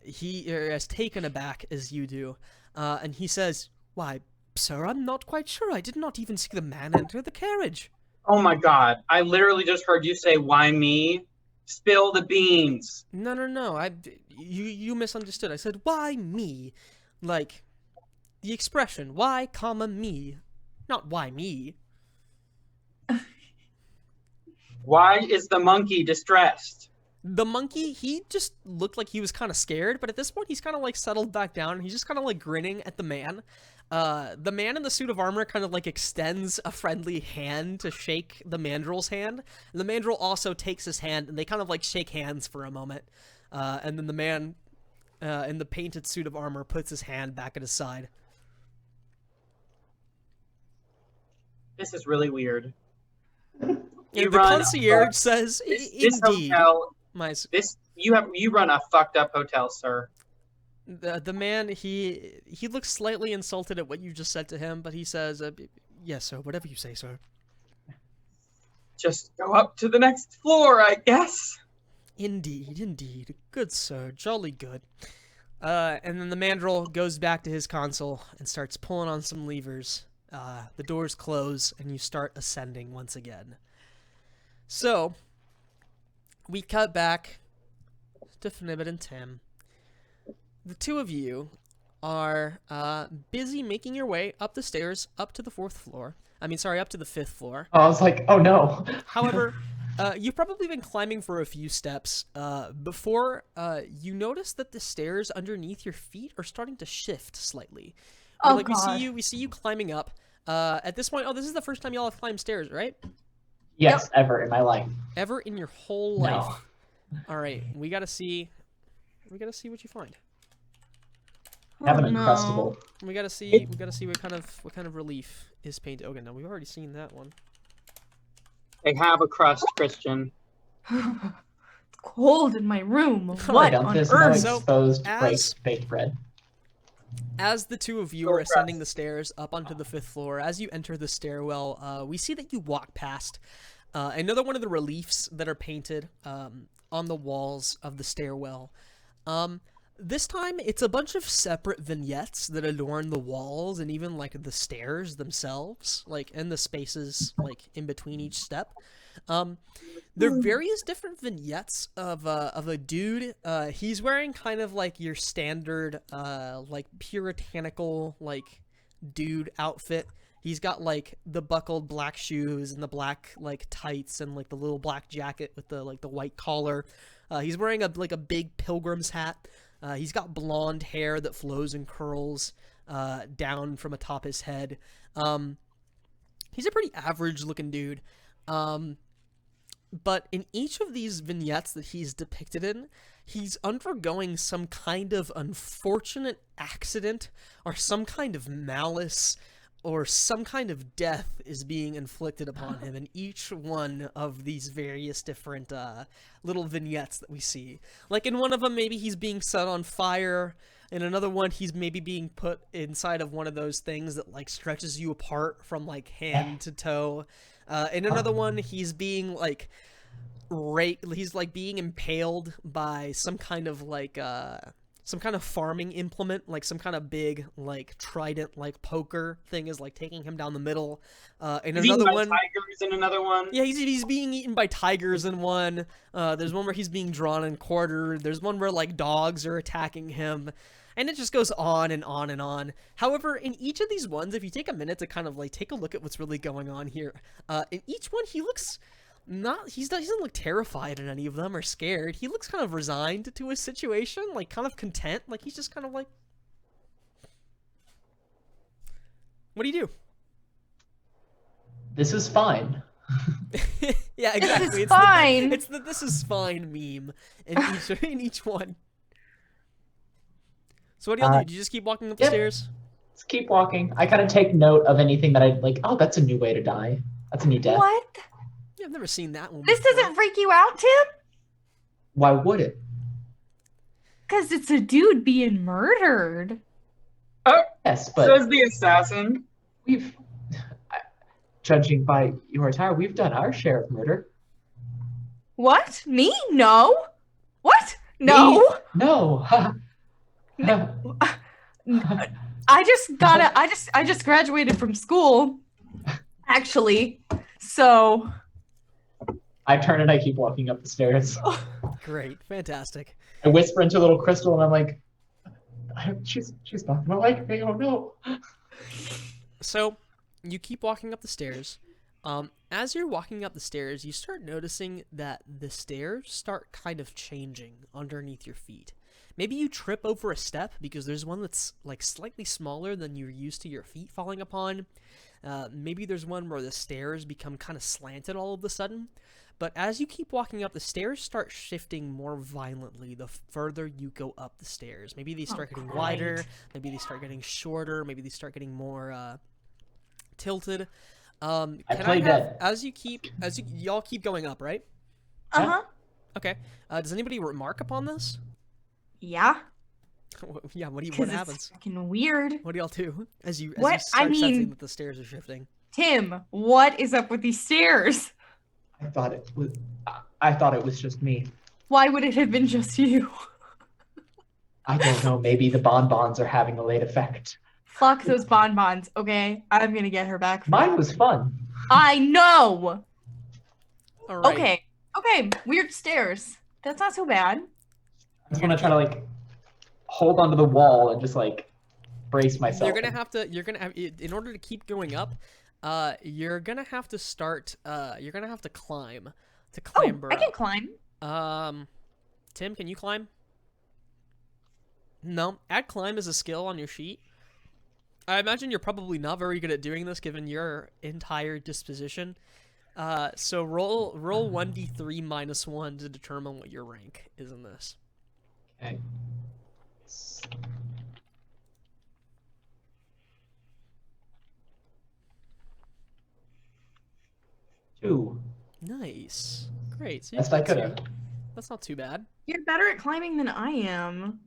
He as taken aback as you do, and he says, "Why, sir, I'm not quite sure. I did not even see the man enter the carriage." Oh my God! I literally just heard you say, "Why me?" Spill the beans. No. You misunderstood. I said, "Why me?" Like the expression, "Why, comma me," not "Why me." Why is the monkey distressed? The monkey, he just looked like he was kind of scared, but at this point he's kind of like settled back down and he's just kind of like grinning at the man. The man in the suit of armor kind of like extends a friendly hand to shake the mandrill's hand. And the mandrill also takes his hand and they kind of like shake hands for a moment. And then the man in the painted suit of armor puts his hand back at his side. This is really weird. And You the run concierge says, this "Indeed, hotel. my You run a fucked up hotel, sir. the man he looks slightly insulted at what you just said to him, but he says, yes, sir, whatever you say, sir." Just go up to the next floor, I guess. Indeed, good sir, jolly good. And then the mandrill goes back to his console and starts pulling on some levers. The doors close, and you start ascending once again. So, we cut back to Fnibbit and Tim. The two of you are busy making your way up the stairs, up to the up to the 5th floor. I was like, oh no. However, you've probably been climbing for a few steps before you notice that the stairs underneath your feet are starting to shift slightly. Oh, Like God. we see you climbing up. At this point, this is the first time y'all have climbed stairs, right? Yes, ever in my life. Ever in your whole No. life. All right, we gotta see what you find. Have an Oh, no. Uncrustable. We gotta see what kind of relief is painted. Okay, no, we've already seen that one. They have a crust, Christian. It's cold in my room. What Don't on this no earth? So, exposed as- baked bread. As the two of you Go are ascending crust. the stairs up onto the 5th floor, as you enter the stairwell, we see that you walk past another one of the reliefs that are painted on the walls of the stairwell. This time, it's a bunch of separate vignettes that adorn the walls and even, like, the stairs themselves, like, and the spaces, like, in between each step. There are various different vignettes of a dude. He's wearing kind of, like, your standard, like, puritanical, like, dude outfit. He's got, like, the buckled black shoes and the black, like, tights and, like, the little black jacket with the, like, the white collar. He's wearing a big pilgrim's hat. He's got blonde hair that flows and curls down from atop his head. He's a pretty average-looking dude. But in each of these vignettes that he's depicted in, he's undergoing some kind of unfortunate accident or some kind of malice or some kind of death is being inflicted upon him in each one of these various different little vignettes that we see. Like in one of them, maybe he's being set on fire. In another one, he's maybe being put inside of one of those things that like stretches you apart from like hand to toe. In another one, he's being like he's like being impaled by some kind of like some kind of farming implement, like some kind of big like trident like poker thing is like taking him down the middle. In He's eaten another by one, tigers in another one. yeah, he's being eaten by tigers in one. There's one where he's being drawn and quartered. There's one where like dogs are attacking him. And it just goes on and on and on. However, in each of these ones, if you take a minute to kind of like take a look at what's really going on here, in each one he looks he doesn't look terrified in any of them or scared. He looks kind of resigned to his situation, like kind of content. Like he's just kind of like, what do you do? This is fine. Yeah, exactly. is fine. It's the "this is fine" meme in each one. So what do y'all do? Do you just keep walking up the Yep. stairs? Let's keep walking. I kind of take note of anything that I like. Oh, that's a new way to die. That's a new death. What? Yeah, I've never seen that one. This before. doesn't freak you out, Tim? Why would it? Because it's a dude being murdered. Oh, Yes, but says the assassin. we've, judging by your attire, we've done our share of murder. What? Me? No. What? No. No. I just graduated from school, actually. So I turn and I keep walking up the stairs. Great, fantastic. I whisper into little Crystal and I'm like, she's not gonna like me. Oh no. So you keep walking up the stairs. As you're walking up the stairs, you start noticing that the stairs start kind of changing underneath your feet. Maybe you trip over a step because there's one that's like slightly smaller than you're used to your feet falling upon. Maybe there's one where the stairs become kind of slanted all of a sudden. But as you keep walking up, the stairs start shifting more violently the further you go up the stairs. Maybe they start getting wider, maybe they start getting shorter, maybe they start getting more tilted. Can play dead. As y'all keep going up, right? Uh-huh. Okay. Does anybody remark upon this? Yeah. Yeah. What Because happens? it's fucking weird. What do y'all do as you What? start sensing that the stairs are shifting? Tim, what is up with these stairs? I thought it was just me. Why would it have been just you? I don't know. Maybe the bonbons are having a late effect. Fuck those bonbons, okay? I'm gonna get her back. Mine was fun. I know! All right. Okay, weird stairs. That's not so bad. I'm just gonna try to like hold onto the wall and just like brace myself. You're gonna have in order to keep going up, you're gonna have to start. You're gonna have to climb to clamber. I can climb. Tim, can you climb? No, add climb as a skill on your sheet. I imagine you're probably not very good at doing this given your entire disposition. So roll 1d3 minus 1 to determine what your rank is in this. Okay. 2. Nice, great. So you Best I got could two. have. That's not too bad. You're better at climbing than I am.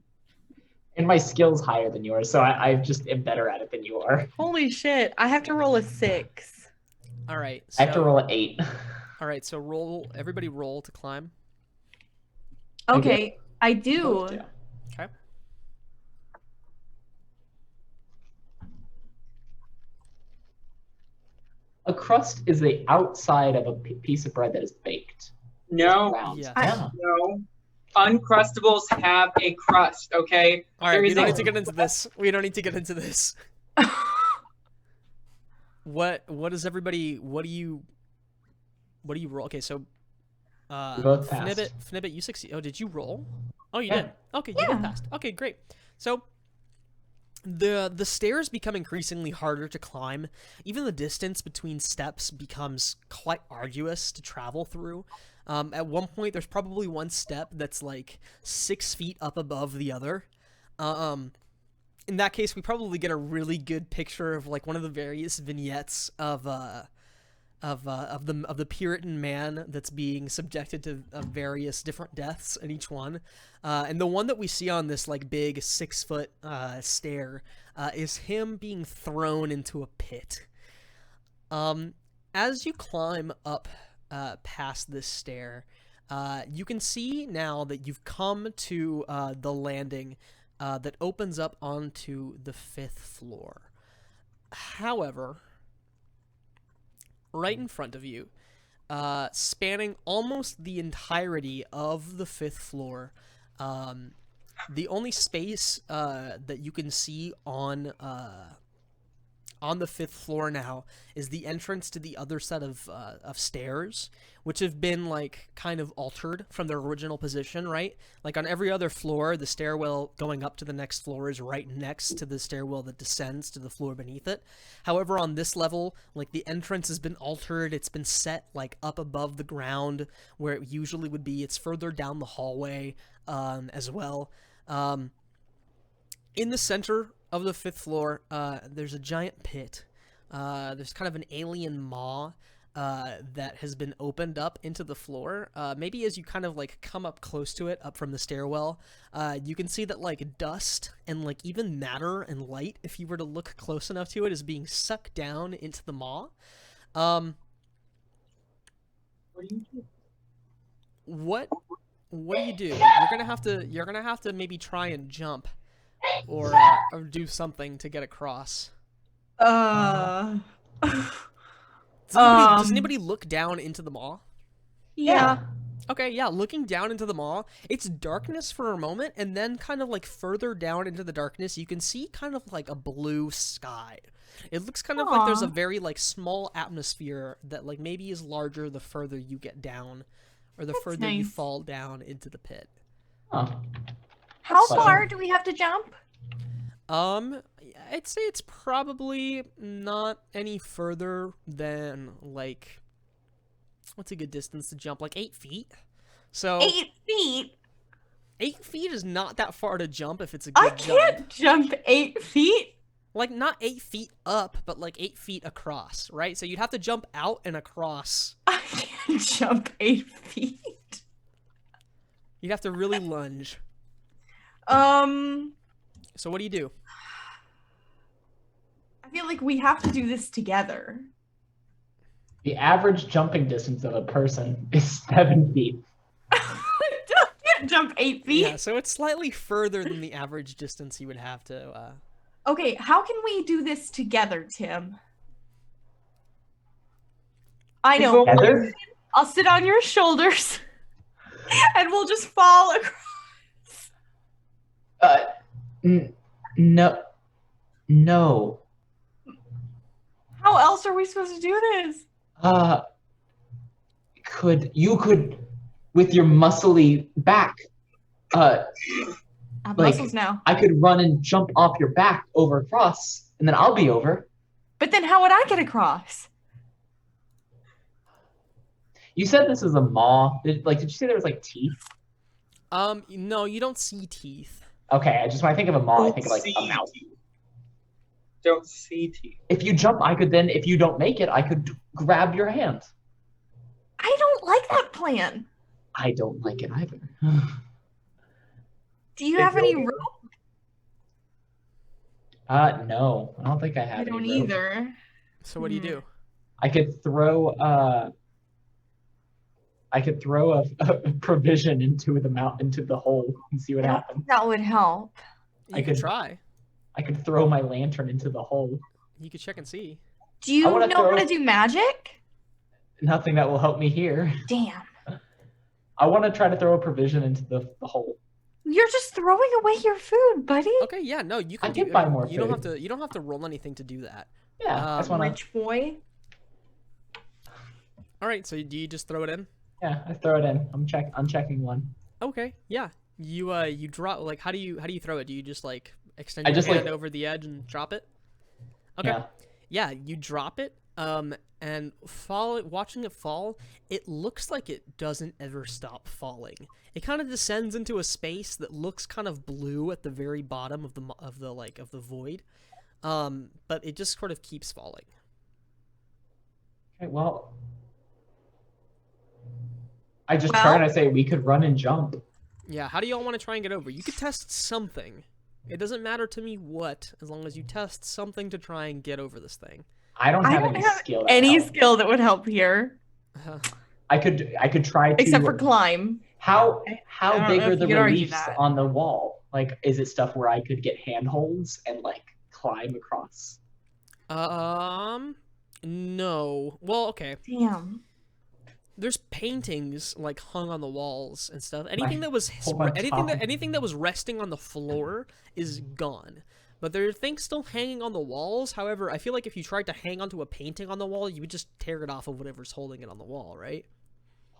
And my skill's higher than yours, so I just am better at it than you are. Holy shit, I have to roll a 6. All right. I have to roll an 8. All right. So everybody roll to climb. Okay, I do. Yeah. Okay. A crust is the outside of a piece of bread that is baked. No, Round. Yes. Yeah. no. Uncrustables have a crust, okay? All right. There We is don't a- need to get into this. We don't need to get into this. What does everybody? What do you roll? Okay, so We both passed. Fnibbit, you succeed. Oh, did you roll? Oh, you Yeah. did. Okay, you both Yeah. passed. Okay, great. So the stairs become increasingly harder to climb. Even the distance between steps becomes quite arduous to travel through. At one point, there's probably one step that's like 6 feet up above the other. In that case, we probably get a really good picture of like one of the various vignettes of the Puritan man that's being subjected to various different deaths in each one. And the one that we see on this like big 6-foot stair is him being thrown into a pit. As you climb up past this stair, you can see now that you've come to the landing that opens up onto the 5th floor. However, right in front of you, spanning almost the entirety of the 5th floor, the only space that you can see on the 5th floor now is the entrance to the other set of stairs, which have been like kind of altered from their original position, right? Like on every other floor, the stairwell going up to the next floor is right next to the stairwell that descends to the floor beneath it. However, on this level, like the entrance has been altered. It's been set like up above the ground where it usually would be. It's further down the hallway as well. In the center of the 5th floor, there's a giant pit. There's kind of an alien maw that has been opened up into the floor. Maybe as you kind of like come up close to it, up from the stairwell, you can see that like dust and like even matter and light, if you were to look close enough to it, is being sucked down into the maw. What do you do? What do you do? You're gonna have to maybe try and jump, or do something to get across. Does anybody look down into the maw? Yeah. Okay, yeah, looking down into the maw, it's darkness for a moment, and then kind of like further down into the darkness, you can see kind of like a blue sky. It looks kind of like there's a Aw. very like small atmosphere that like maybe is larger the further you get down, or the That's further you nice. fall down into the pit. Huh. How So- far do we have to jump? I'd say it's probably not any further than like What's a good distance to jump? Like 8 feet. So 8 feet? 8 feet is not that far to jump if it's a I good jump. can't jump 8 feet. Like not 8 feet up, but like 8 feet across, right? So you'd have to jump out and across. I can't jump 8 feet. You'd have to really lunge. So what do you do? I feel like we have to do this together. The average jumping distance of a person is 7 feet. I can't jump 8 feet. Yeah, so it's slightly further than the average distance you would have to. Okay, how can we do this together, Tim? I know. Together? I'll sit on your shoulders and we'll just fall across. No. No. How else are we supposed to do this? You could, with your muscly back, I have Like- muscles now. I could run and jump off your back over across, and then I'll be over. But then how would I get across? You said this is a maw. Did you say there was like teeth? No, you don't see teeth. Okay, when I think of a maw, I think of like see a mouth. teeth. Don't see teeth. If you jump, I could then, if you don't make it, I could grab your hand. I don't like that plan. I don't like it either. Do you have any rope? No, I don't think I have I any don't rope. either. So what do you do? I could throw a provision into the hole and see what I don't happens. think that would help. You I could could- try. I could throw my lantern into the hole. You could check and see. Do you I know wanna how throw- to do magic? Nothing that will help me here. Damn. I want to try to throw a provision into the hole. You're just throwing away your food, buddy. Okay, yeah, no, you can. I can buy more You don't have food. to. You don't have to roll anything to do that. Yeah, I just want to. Rich boy. All right, so do you just throw it in? Yeah, I throw it in. I'm checking one. Okay, yeah. You drop like how do you throw it? Do you just like extend I your just, hand like- over the edge and drop it? Okay. Yeah. Yeah, you drop it, and watching it fall, it looks like it doesn't ever stop falling. It kind of descends into a space that looks kind of blue at the very bottom of the void, but it just sort of keeps falling. Okay, well, I just Well- trying to say we could run and jump. Yeah, how do y'all want to try and get over? You could test something. It doesn't matter to me what, as long as you test something to try and get over this thing. I don't I have don't any have skill. that Any helps. skill that would help here, I could try to. except for climb. how I don't big know are if the you could argue reliefs that. on the wall? Like, is it stuff where I could get handholds and like climb across? No. Well, okay. Damn. There's paintings like hung on the walls and stuff. Anything that was hold on, Tom. anything that was resting on the floor is gone. But there are things still hanging on the walls. However, I feel like if you tried to hang onto a painting on the wall, you would just tear it off of whatever's holding it on the wall, right?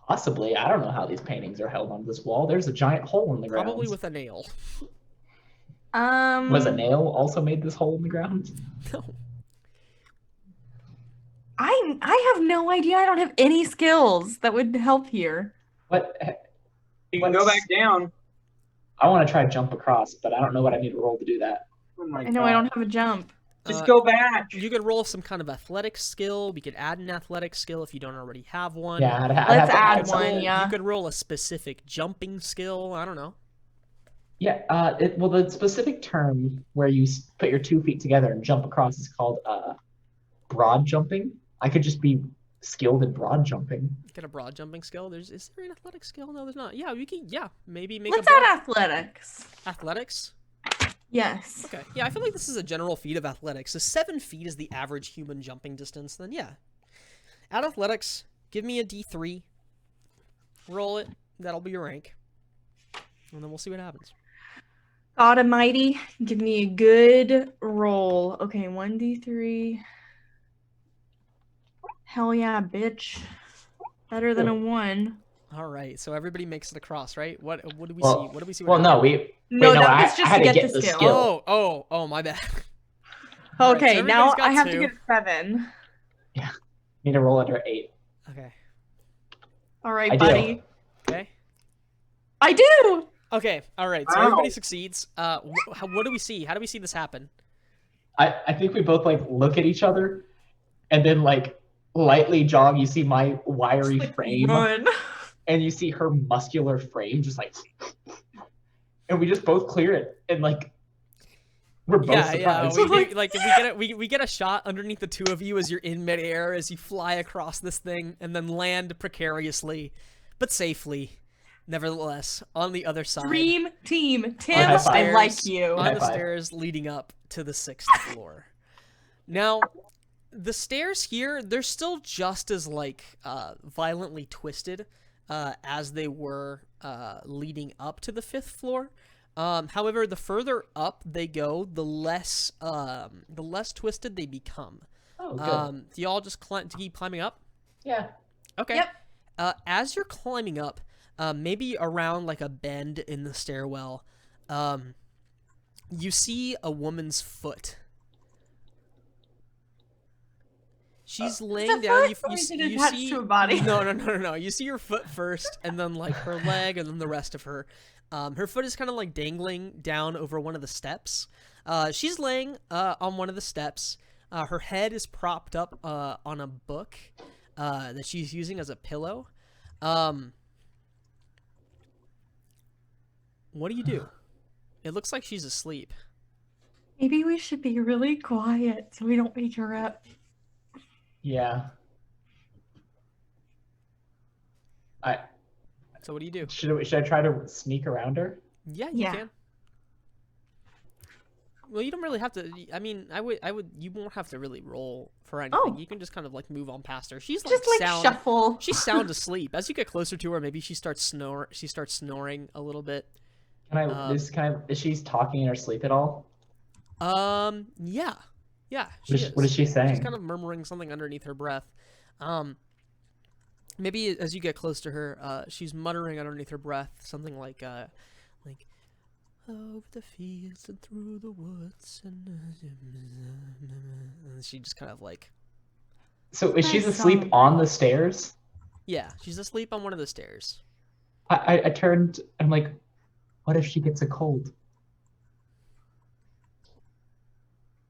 Possibly. I don't know how these paintings are held on this wall. There's a giant hole in the ground. Probably with a nail. Was a nail also made this hole in the ground? No. I have no idea. I don't have any skills that would help here. What? You can go back down. I want to try to jump across, but I don't know what I need to roll to do that. Oh my I know I don't have a jump. Just go back. You could roll some kind of athletics skill. We could add an athletics skill if you don't already have one. Yeah, I'd Let's have to add You could one, roll- yeah. You could roll a specific jumping skill. I don't know. Yeah. Well, the specific term where you put your 2 feet together and jump across is called broad jumping. I could just be skilled in broad jumping. Get a broad jumping skill. Is there an athletic skill? No, there's not. Yeah, we can. Yeah, maybe make Let's a broad... add athletics. athletics. Yes. Okay. Yeah, I feel like this is a general feat of athletics. So 7 feet is the average human jumping distance. Then yeah, add athletics. Give me a D3. Roll it. That'll be your rank. And then we'll see what happens. God Almighty, give me a good roll. Okay, 1d3. Hell yeah, bitch. Better than a 1. All right. So everybody makes it across, right? What do we Well- see? What do we see? Well, what no, happens? No, no, that I was just had to to get get the the skill. skill. Oh, my bad. Okay, so now everybody's got I have to two. get a 7. need to roll under 8. Okay. All right, I do. buddy. Okay. I do. Okay. All right. So Wow. everybody succeeds. What do we see? How do we see this happen? I think we both like look at each other, and then like lightly jog. You see my wiry frame, Run. and you see her muscular frame, just like, and we just both clear it, and like we're both surprised. We get a shot underneath the two of you as you're in midair as you fly across this thing and then land precariously, but safely. Nevertheless, on the other side, Dream team. Tim, high I five. like you. on High the five. stairs leading up to the 6th floor. Now, the stairs here, they're still just as like violently twisted as they were leading up to the 5th floor. However, the further up they go, the less twisted they become. Oh, good. Do y'all just keep climbing up? Yeah. Okay. Yep. As you're climbing up, maybe around like a bend in the stairwell, you see a woman's foot. She's laying down. Or is it attached see to a body? No. You see her foot first, and then like her leg, and then the rest of her. Her foot is kind of like dangling down over one of the steps. She's laying on one of the steps. Her head is propped up on a book that she's using as a pillow. What do you do? It looks like she's asleep. Maybe we should be really quiet so we don't wake her up. Yeah. So what do you do? Should I try to sneak around her? Yeah, you Yeah. can. Well, you don't really have to. I mean, I would. You won't have to really roll for anything. Oh. You can just kind of like move on past her. She's like Just like sound. shuffle. She's sound asleep. As you get closer to her, maybe she starts snoring a little bit. Can I? Is she talking in her sleep at all? Yeah, she is. What is she saying? She's kind of murmuring something underneath her breath. Maybe as you get close to her, she's muttering underneath her breath something like over the fields and through the woods, and she just kind of like, So is she Nice asleep song. on the stairs? yeah, she's asleep on one of the stairs. I turned. I'm like, what if she gets a cold?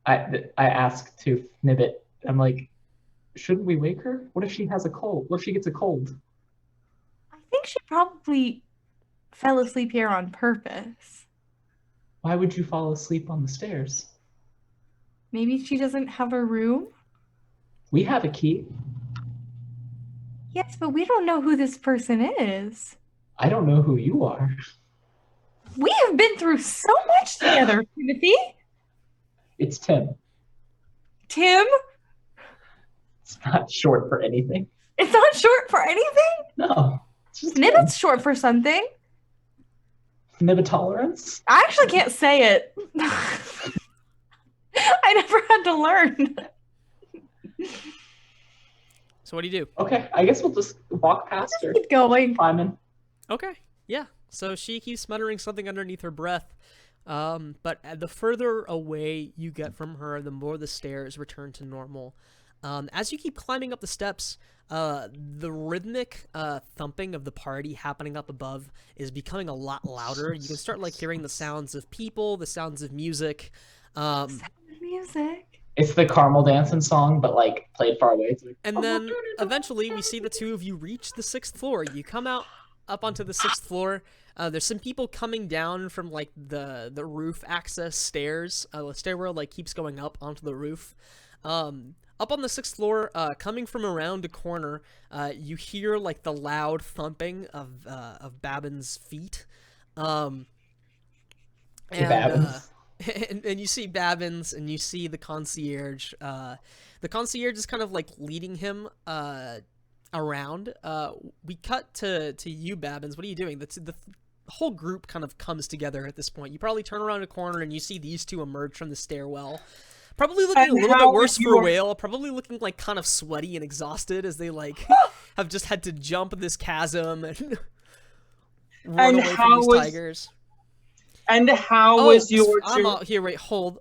I asked to Nibbit. I'm like, shouldn't we wake her? What if she has a cold? What if she gets a cold? I think she probably fell asleep here on purpose. Why would you fall asleep on the stairs? Maybe she doesn't have a room? We have a key. Yes, but we don't know who this person is. I don't know who you are. We have been through so much together, Timothy. It's Tim. Tim? It's not short for anything. It's not short for anything? No. It's just Nibbit's short for something. Nibbitolerance? I actually can't say it. I never had to learn. So what do you do? Okay, I guess we'll just walk past her. Keep going. Climbing. Okay, yeah. So she keeps muttering something underneath her breath. But the further away you get from her, the more the stairs return to normal. As you keep climbing up the steps, the rhythmic thumping of the party happening up above is becoming a lot louder. You can start like hearing the sounds of people, the sounds of music. Music. It's the caramel dancing song, but like played far away. It's like, And then eventually we see the two of you reach the 6th floor. You come out up onto the 6th floor. There's some people coming down from like the roof access stairs. The stairwell like keeps going up onto the roof. Up on the 6th floor, coming from around a corner, you hear like the loud thumping of Babin's feet. And, Babbins. and you see Babbins, and you see the concierge. The concierge is kind of like leading him around. We cut to you, Babbins. What are you doing? The whole group kind of comes together at this point. You probably turn around a corner and you see these two emerge from the stairwell. Probably looking And a little how bit worse is for your- Whale. Probably looking like kind of sweaty and exhausted as they like have just had to jump this chasm and run And away from how these was- tigers. And how was your I'm out here. Wait, hold,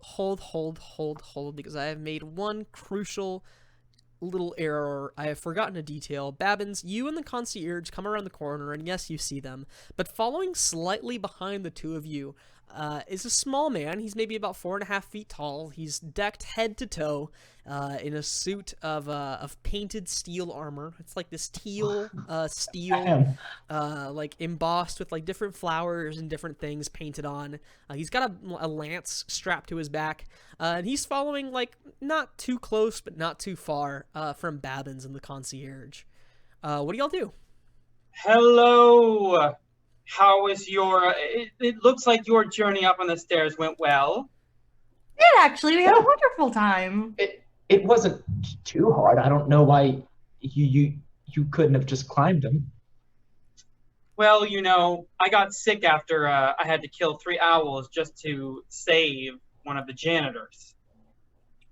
because I have made one crucial little error. I have forgotten a detail. Babbins, you and the concierge come around the corner, and yes, you see them. But following slightly behind the two of you is a small man. He's maybe about 4.5 feet tall. He's decked head to toe in a suit of painted steel armor. It's like this teal steel, like embossed with like different flowers and different things painted on. He's got a lance strapped to his back, and he's following like not too close but not too far from Babbins and the concierge. What do y'all do? Hello. How was your... It looks like your journey up on the stairs went well. Yeah, actually, we had a wonderful time. It wasn't too hard. I don't know why you couldn't have just climbed them. Well, you know, I got sick after I had to kill 3 owls just to save one of the janitors.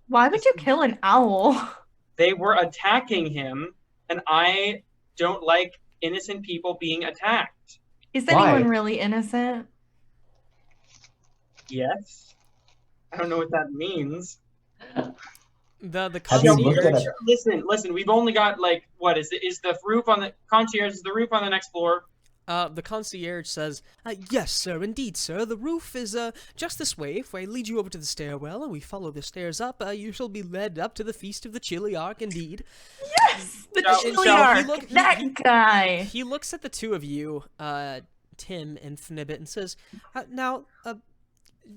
Why would you kill an owl? They were attacking him, and I don't like innocent people being attacked. Is Why? anyone really innocent? Yes. I don't know what that means. The Have you looked concierge. at it? Listen, we've only got like, what is it? Is the roof on the concierge, is the roof on the next floor? The concierge says, yes, sir, indeed, sir. The roof is just this way. If I lead you over to the stairwell and we follow the stairs up, you shall be led up to the Feast of the Chiliarch, indeed. Yes! The So- Chiliarch! That guy! He looks at the two of you, Tim and Fnibbit, and says, now,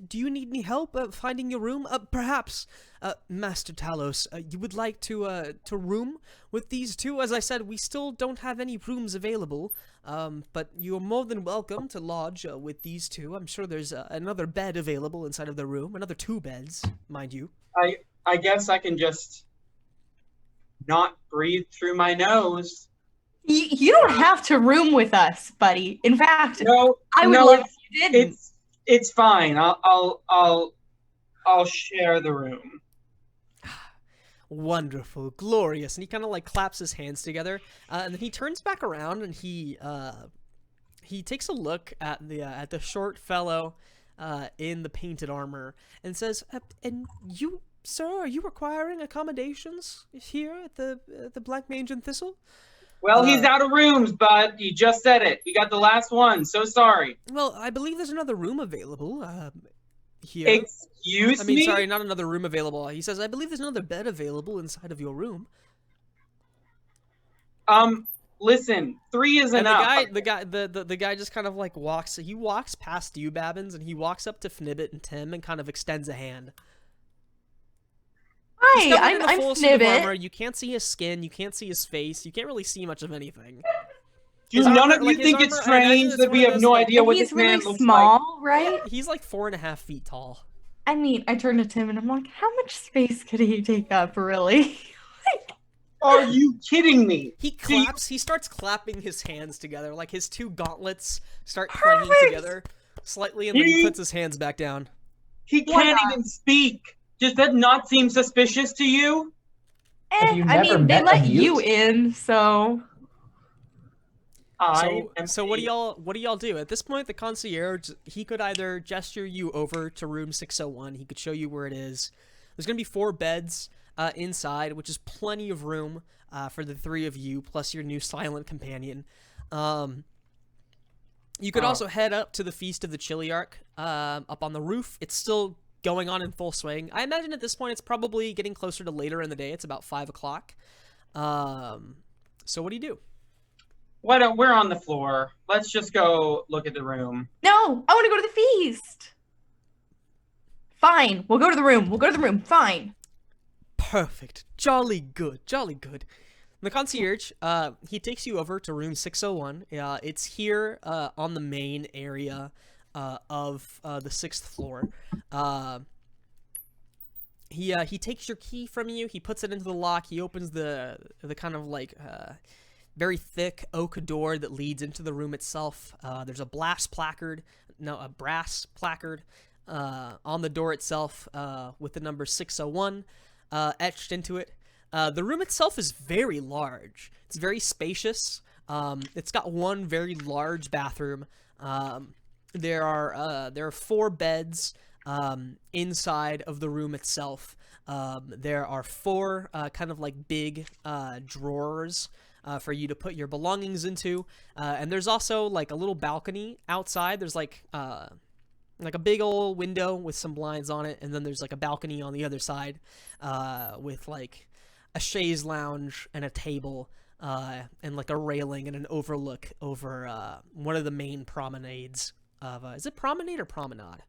do you need any help finding your room? Perhaps, Master Talos, you would like to room with these two? As I said, we still don't have any rooms available, but you're more than welcome to lodge with these two. I'm sure there's another bed available inside of the room, another 2 beds, mind you. I guess I can just not breathe through my nose. You don't have to room with us, buddy. In fact, No, I would no, love if you didn't. it's fine. I'll share the room. Wonderful, glorious, and he kind of like claps his hands together, and then he turns back around and he takes a look at the short fellow in the painted armor and says, "And you, sir, are you requiring accommodations here at the Black Mange and Thistle?" Well, he's out of rooms, bud. You just said it. We got the last one. So sorry. Well, I believe there's another room available here. Excuse I mean, me? sorry, not another room available. He says, I believe there's another bed available inside of your room. Listen, 3 is And enough. the guy just kind of like walks. He walks past you, Babbins, and he walks up to Fnibbit and Tim and kind of extends a hand. He's covered Hi, in a I'm full suit of armor. Snibbit. You can't see his skin. You can't see his face. You can't really see much of anything. Do His none armor- of you like, his think it's armor- I imagine strange it's that one we of have those, no like- idea what He's this man really looks small, right? He's like 4.5 feet tall. I mean, I turn to Tim and I'm like, how much space could he take up, really? like? Are you kidding me? He Do you- claps. He starts clapping his hands together, like his 2 gauntlets start clanging Perfect! together slightly, and then he He- puts his hands back down. He Why can't not? even speak. Does that not seem suspicious to you? Have you I never mean, they met a let you mute? in, so So what do y'all do? At this point, the concierge, he could either gesture you over to room 601. He could show you where it is. There's gonna be 4 beds inside, which is plenty of room for the 3 of you plus your new silent companion. You could also head up to the Feast of the Chiliarch up on the roof. It's still going on in full swing. I imagine at this point it's probably getting closer to later in the day. It's about 5 o'clock. So what do you do? We're on the floor. Let's just go look at the room. no, I want to go to the feast. Fine, we'll go to the room. We'll go to the room. Fine. Perfect. Jolly good. Jolly good. The concierge, he takes you over to room 601. It's here on the main area of the 6th floor. He takes your key from you. He puts it into the lock. He opens the kind of like very thick oak door that leads into the room itself. There's a brass placard on the door itself with the number 601 etched into it. The room itself is very large. It's very spacious. It's got one very large bathroom. There are 4 beds inside of the room itself. There are 4 kind of like big drawers for you to put your belongings into, and there's also like a little balcony outside. There's like a big old window with some blinds on it, and then there's like a balcony on the other side with like a chaise lounge and a table and like a railing and an overlook over one of the main promenades of is it promenade or promenade?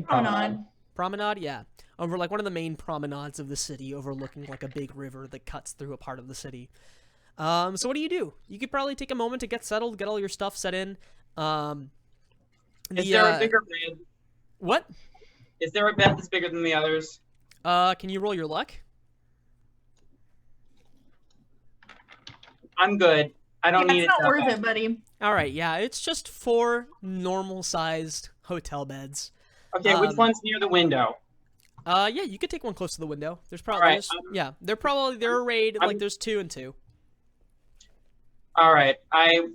Promenade. Promenade, yeah. Over like one of the main promenades of the city, overlooking like a big river that cuts through a part of the city. So what do? You could probably take a moment to get settled, get all your stuff set in. Is there a bigger bed? What? Is there a bed that's bigger than the others? Can you roll your luck? I'm good. I don't need it. It's not worth it, buddy. All right, yeah, it's just 4 normal-sized hotel beds. Okay, which one's near the window? Yeah, you could take one close to the window. There's probably All right, they're arrayed like there's 2 and 2. All right, I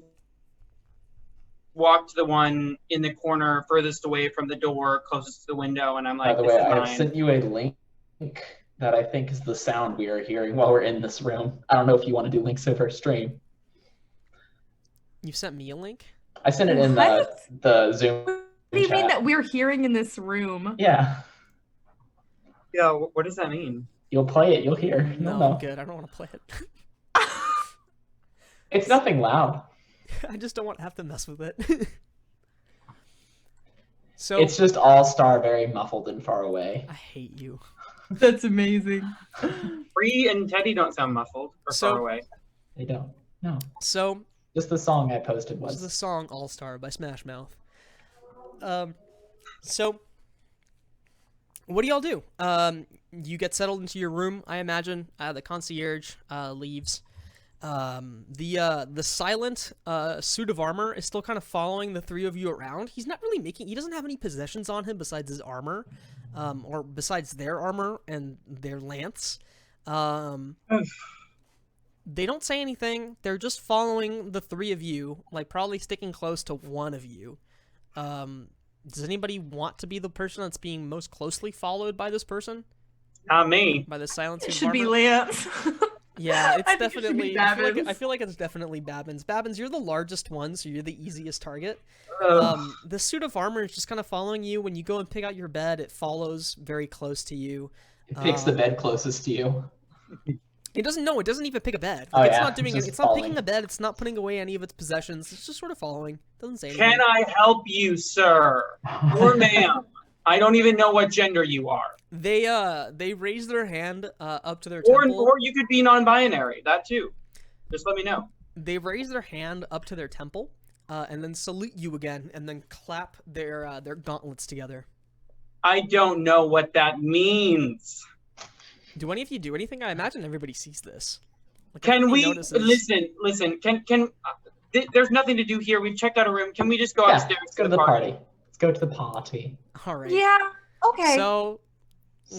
walked to the one in the corner furthest away from the door, closest to the window, and I'm like, By the this way, is I have mine. sent you a link that I think is the sound we are hearing while we're in this room. I don't know if you want to do links over stream. You sent me a link? I sent it in What? the Zoom What do you chat. mean that we're hearing in this room? Yeah, Yeah, what does that mean? you'll play it, you'll hear. You'll No, know. I'm good. I don't want to play it. It's nothing loud. I just don't want to have to mess with it. So It's just all-star, very muffled and far away. I hate you. That's amazing. Bree and Teddy don't sound muffled or So- far away. They don't. No. So Just the song I posted this is the was. song All Star by Smash Mouth. So what do y'all do? You get settled into your room, I imagine. The concierge leaves. The silent suit of armor is still kind of following the 3 of you around. He's not really he doesn't have any possessions on him besides his armor, or besides their armor and their lance. They don't say anything. They're just following the 3 of you, like probably sticking close to one of you. Does anybody want to be the person that's being most closely followed by this person? Not me. By the silent suit It of should be armor? Lance. Yeah, it's I think it should be definitely. I Babbins. feel like it's definitely Babbins. Babbins, you're the largest one, so you're the easiest target. Ugh. The suit of armor is just kind of following you. When you go and pick out your bed, it follows very close to you. It picks the bed closest to you. It doesn't know. It doesn't even pick a bed. Oh, Like, it's yeah, not doing it. just It's not picking following. a bed. It's not putting away any of its possessions. It's just sort of following. Doesn't say anything. Can I help you, sir? Or ma'am? I don't even know what gender you are. They raise their hand up to their Or temple. or you could be non-binary. That too. Just let me know. They raise their hand up to their temple, and then salute you again, and then clap their gauntlets together. I don't know what that means. Do any of you do anything? I imagine everybody sees this. Like, Can everybody we notices. listen? Can there's nothing to do here. We've checked out a room. Can we just go Yeah, upstairs let's go to the party. Let's go to the party. All right. Yeah. Okay. So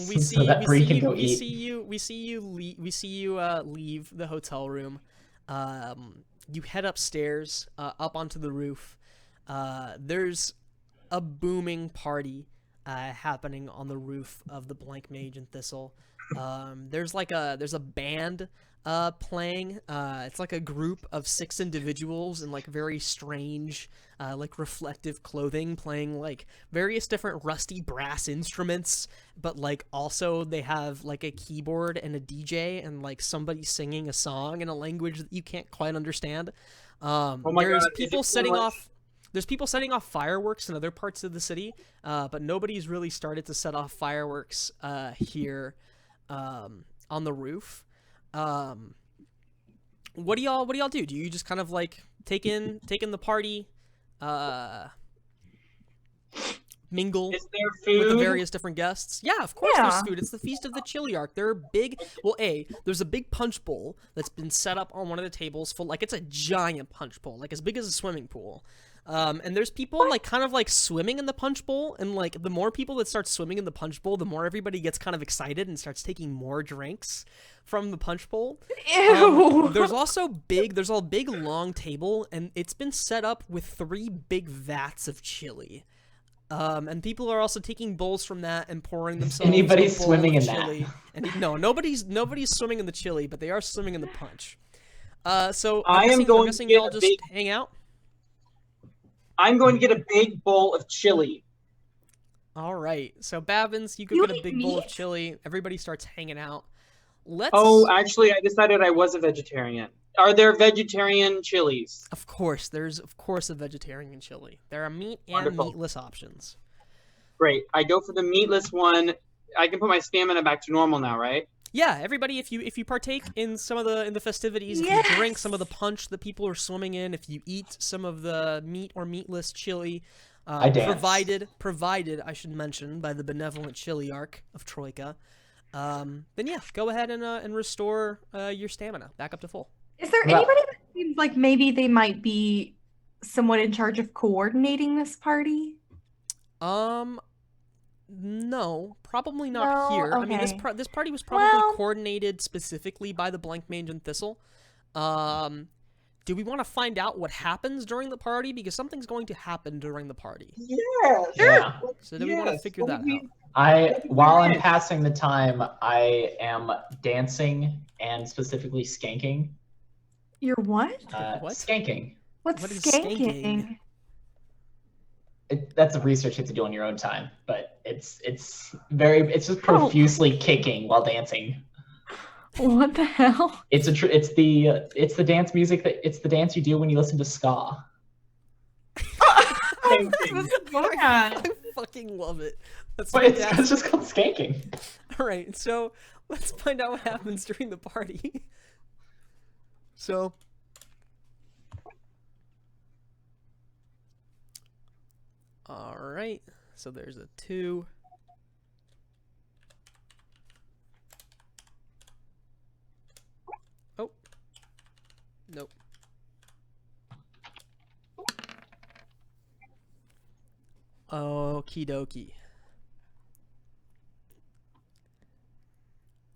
we So that Bree can go eat. we see you leave the hotel room. You head upstairs, up onto the roof. There's a booming party happening on the roof of the Blank Mage and Thistle. There's a band playing. It's like a group of 6 individuals in like very strange, like reflective clothing, playing like various different rusty brass instruments, but like also they have like a keyboard and a DJ and like somebody singing a song in a language that you can't quite understand. my There's God, is people it setting English? off. There's people setting off fireworks in other parts of the city, but nobody's really started to set off fireworks here on the roof. What do y'all do? Do you just kind of like take in the party, mingle Is there with the food? various different guests? Yeah, of course Yeah. there's food. It's the Feast of the Chiliarch. There are big. Well, there's a big punch bowl that's been set up on one of the tables full. Like it's a giant punch bowl, like as big as a swimming pool. And there's people like kind of like swimming in the punch bowl, and like the more people that start swimming in the punch bowl, the more everybody gets kind of excited and starts taking more drinks from the punch bowl. Ew. There's a big long table, and it's been set up with 3 big vats of chili. And people are also taking bowls from that and pouring themselves. Anybody a bowl swimming of in that? chili. And no, nobody's swimming in the chili, but they are swimming in the punch. So I am I'm going to guessing get y'all a just big- hang out. I'm going to get a big bowl of chili. All right. So Babbins, you go You get a eat big bowl of meat? chili. Everybody starts hanging out. Let's. Oh, actually, I decided I was a vegetarian. Are there vegetarian chilies? Of course, there's of course a vegetarian chili. There are meat and Wonderful. meatless options. Great. I go for the meatless one. I can put my stamina back to normal now, right? Yeah, everybody, if you partake in some of the festivities, if you drink some of the punch that people are swimming in, if you eat some of the meat or meatless chili, I dance. provided I should mention by the benevolent chili arc of Troika, then yeah, go ahead and restore your stamina back up to full. Is there Well- anybody that seems like maybe they might be somewhat in charge of coordinating this party? No, probably not No? here. I mean, Okay. this party was probably Well- coordinated specifically by the Blank Mage and Thistle. Do we want to find out what happens during the party? Because something's going to happen during the party. Yeah. Yeah. So do we want to figure that out? While I'm passing the time, I am dancing and specifically skanking. You're what? What? Skanking. What's What is skanking? skanking? That's a research you have to do on your own time, but it's just Oh. profusely kicking while dancing. What the hell? It's the dance music it's the dance you do when you listen to ska. Same thing. I fucking love it. That's But it's fantastic. just called skanking. All right, so let's find out what happens during the party. So, all right. So there's a 2. Oh. Nope. Okie dokie.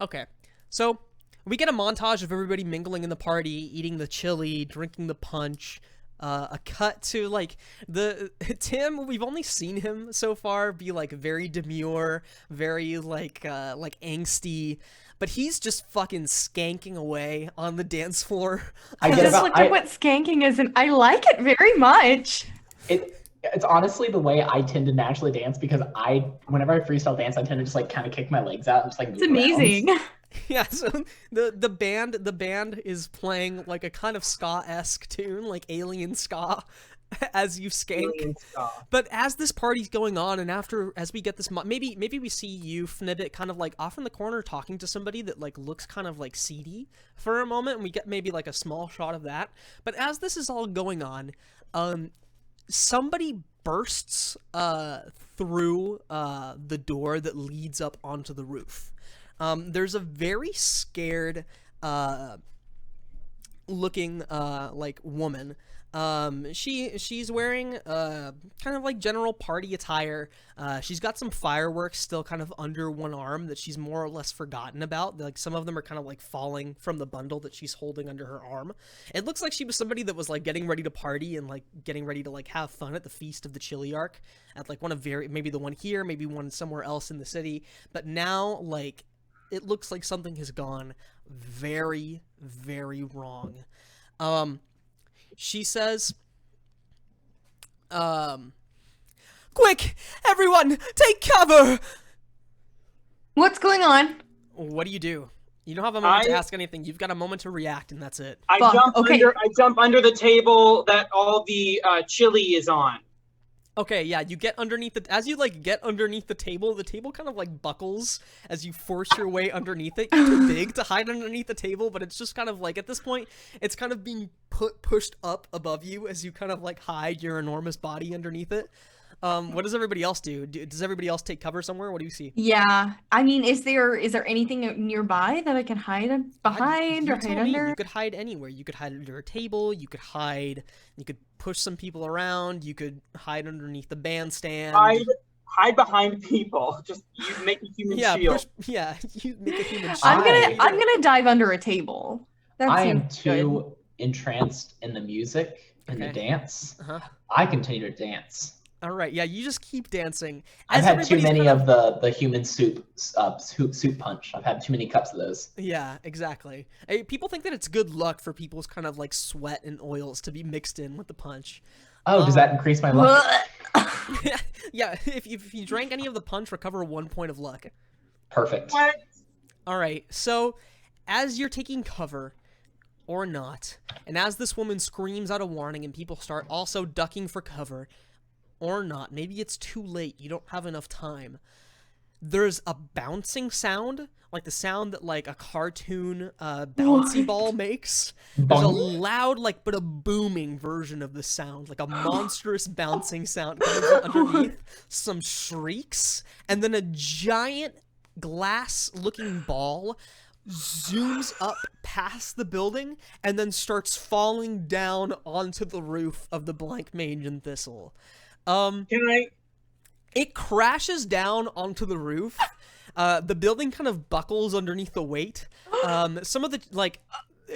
Okay, so we get a montage of everybody mingling in the party, eating the chili, drinking the punch. A cut to like the Tim. We've only seen him so far be like very demure, very like angsty, but he's just fucking skanking away on the dance floor. I I get just about looked at what skanking is, and I like it very much. it's honestly the way I tend to naturally dance because whenever I freestyle dance, I tend to just like kind of kick my legs out and just like move It's amazing. around. Yeah, so the band is playing like a kind of ska-esque tune, like alien ska, as you skank. Alien ska. But as this party's going on, and as we get this, maybe we see you, Fnibbit, kind of like off in the corner talking to somebody that like looks kind of like seedy for a moment, and we get maybe like a small shot of that. But as this is all going on, somebody bursts through the door that leads up onto the roof. There's a very scared looking like woman. She's wearing kind of like general party attire. She's got some fireworks still kind of under one arm that she's more or less forgotten about. Like some of them are kind of like falling from the bundle that she's holding under her arm. It looks like she was somebody that was like getting ready to party and like getting ready to like have fun at the Feast of the Chili Arc at like maybe the one here, maybe one somewhere else in the city. But now like it looks like something has gone very, very wrong. She says, quick, everyone, take cover! What's going on? What do? You don't have a moment to I- ask anything. You've got a moment to react, and that's it. I Fuck, jump okay. I jump under the table that all the chili is on. Okay, yeah, you get underneath as you like get underneath the table kind of like buckles as you force your way underneath it. You're too big to hide underneath the table, but it's just kind of like at this point, it's kind of being pushed up above you as you kind of like hide your enormous body underneath it. What does everybody else do? Does everybody else take cover somewhere? What do you see? Yeah, I mean, is there anything nearby that I can hide behind You or tell hide me. under? You could hide anywhere. You could hide under a table. You could push some people around. You could hide underneath the bandstand. Hide behind people. Just you make a human shield. You make a human shield. I'm gonna dive under a table. That I am seems too good. entranced in the music and the Okay. dance. Uh-huh. I continue to dance. All right, yeah, you just keep dancing. I've As had too everybody's many kind of the human soup punch. I've had too many cups of those. Yeah, exactly. People think that it's good luck for people's kind of like sweat and oils to be mixed in with the punch. Oh, does that increase my luck? Yeah, if you drank any of the punch, recover 1 point of luck. Perfect. What? All right, so as you're taking cover, or not, and as this woman screams out a warning and people start also ducking for cover, or not, maybe it's too late, you don't have enough time, there's a bouncing sound, like the sound that like a cartoon bouncy ball makes. There's a loud, like, but a booming version of the sound, like a monstrous bouncing sound coming from underneath, some shrieks, and then a giant glass-looking ball zooms up past the building and then starts falling down onto the roof of the Blank Mage and Thistle. Can I? It crashes down onto the roof. The building kind of buckles underneath the weight. Some of the, like,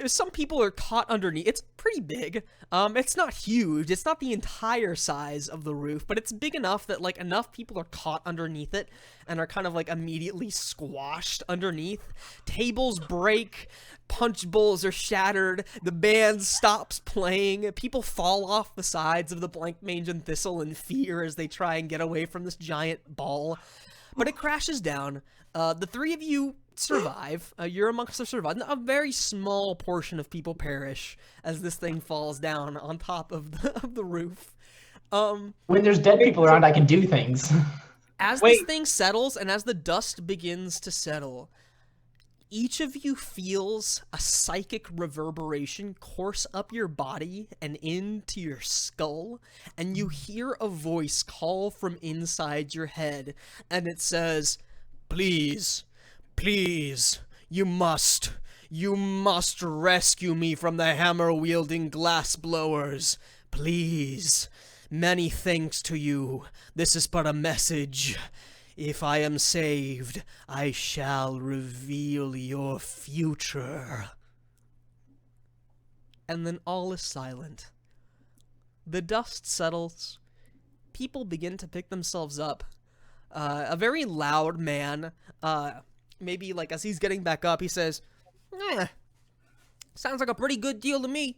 some people are caught underneath. It's pretty big. It's not huge. It's not the entire size of the roof, but it's big enough that, like, enough people are caught underneath it and are kind of, like, immediately squashed underneath. Tables break. Punch bowls are shattered. The band stops playing. People fall off the sides of the Blank Mage and Thistle in fear as they try and get away from this giant ball. But it crashes down. The three of you survive. You're amongst the survivors. A very small portion of people perish as this thing falls down on top of the roof. When there's dead people around, I can do things. As this thing settles and as the dust begins to settle, each of you feels a psychic reverberation course up your body and into your skull, and you hear a voice call from inside your head, and it says, "Please, please, you must rescue me from the hammer-wielding glass-blowers. Please, many thanks to you. This is but a message. If I am saved, I shall reveal your future." And then all is silent. The dust settles. People begin to pick themselves up. A very loud man, maybe like as he's getting back up, he says, "Sounds like a pretty good deal to me."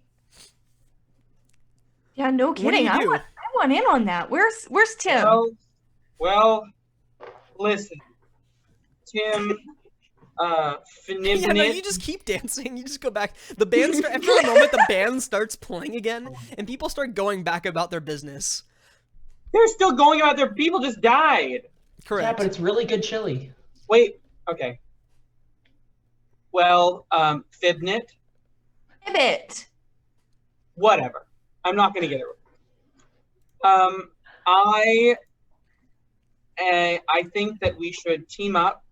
Yeah, no kidding. do I you do? want in on that. Where's Tim? Well, listen, Tim, Yeah, no, Fnibnit. you just keep dancing. You just go back. The band after a moment, the band starts playing again, and people start going back about their business. They're still going about their people just died. Correct. Yeah, but it's really good chili. Wait, okay. Well, Fibnit, Pivot. whatever. I'm not gonna get it right. I think that we should team up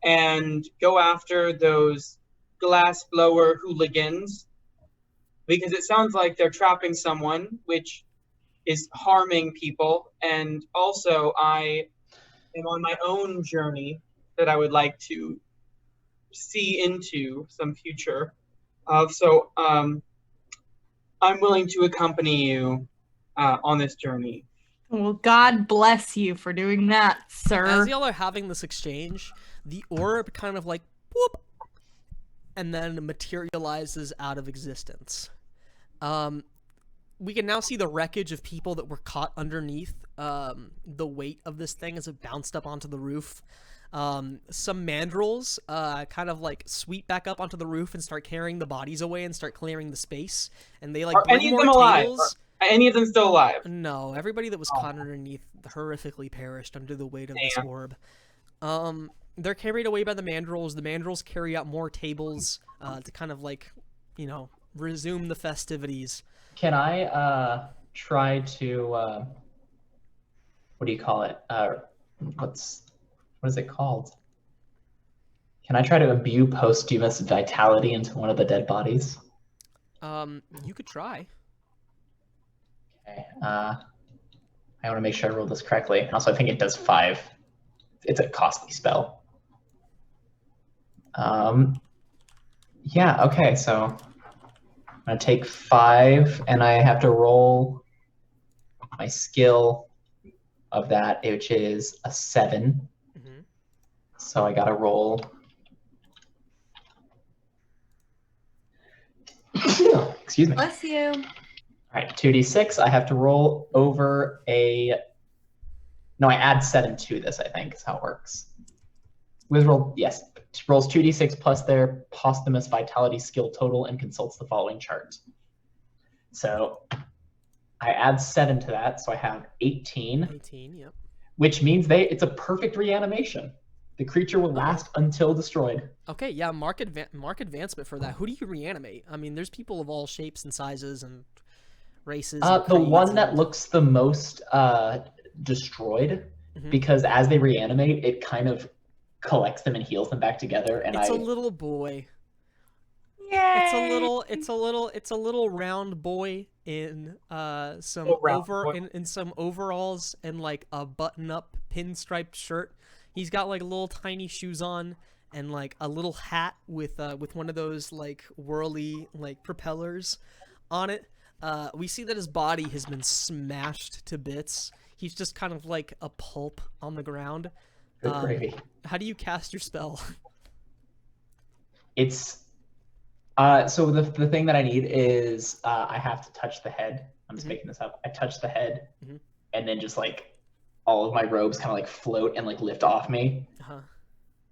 and go after those glass blower hooligans because it sounds like they're trapping someone, which is harming people. And also, I am on my own journey that I would like to see into some future of. So I'm willing to accompany you on this journey. Well, God bless you for doing that, sir. As y'all are having this exchange, the orb kind of like whoop, and then materializes out of existence. We can now see the wreckage of people that were caught underneath the weight of this thing as it bounced up onto the roof. Some mandrels kind of like sweep back up onto the roof and start carrying the bodies away and start clearing the space. And they like Are bring any of more them alive? tables. Are any of them still alive? No, everybody that was caught underneath horrifically perished under the weight of this Damn. orb. They're carried away by the mandrels. The mandrels carry out more tables to kind of like, you know, resume the festivities. Can I try to what do you call it? What is it called? Can I try to imbue posthumous vitality into one of the dead bodies? You could try. Okay. I want to make sure I rolled this correctly. And also, I think it does 5. It's a costly spell. Yeah. Okay. So I'm gonna take 5, and I have to roll my skill of that, which is a 7. Mhm. So I gotta roll. Excuse me. All Bless you. right, 2d6. I have to roll over a. No, I add 7 to this, I think, is how it works. Wiz roll, yes, rolls 2d6 plus their posthumous vitality skill total and consults the following chart. So I add 7 to that, so I have 18. 18, yep. Which means it's a perfect reanimation. The creature will last until destroyed. Okay, yeah, mark advancement for that. Who do you reanimate? I mean, there's people of all shapes and sizes and races. And The one creeds that and- looks the most destroyed, Mhm. because as they reanimate, it kind of collects them and heals them back together. And It's a little boy. Yay! It's a little round boy in some round boy. in some overalls and like a button-up pinstriped shirt. He's got like little tiny shoes on and like a little hat with one of those like whirly like propellers on it. We see that his body has been smashed to bits. He's just kind of like a pulp on the ground. good gravy. How do you cast your spell? It's so the thing that I need is I have to touch the head. I'm just making this up. I touch the head, Mhm. and then just like all of my robes kind of like float and like lift off me, Uh-huh.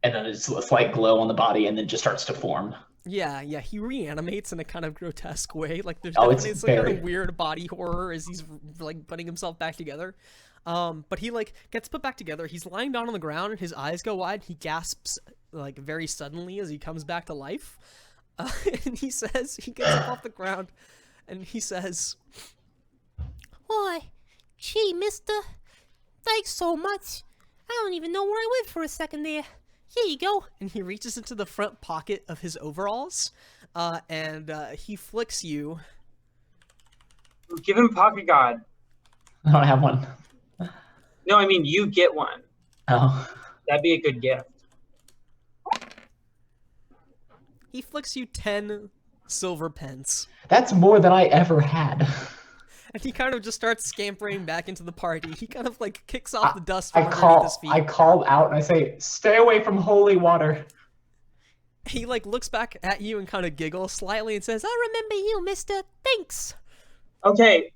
and then it's a slight glow on the body, and then just starts to form. Yeah, he reanimates in a kind of grotesque way. Like there's Oh, it's definitely some kind very- of weird body horror as he's like putting himself back together. But he like gets put back together. He's lying down on the ground and his eyes go wide. He gasps like very suddenly as he comes back to life. And he gets up off the ground and he says, Why, gee, mister, thanks so much. I don't even know where I went for a second there. Here you go. and he reaches into the front pocket of his overalls, and he flicks you. Give him Pocket God. I don't have one. No, I mean you get one. Oh, That'd be a good gift. He flicks you 10 silver pence. that's more than I ever had. And he kind of just starts scampering back into the party. He kind of like kicks off the dust from I underneath his feet. call out and I say, "Stay away from holy water." He like looks back at you and kind of giggles slightly and says, "I remember you, mister. Thanks." Okay,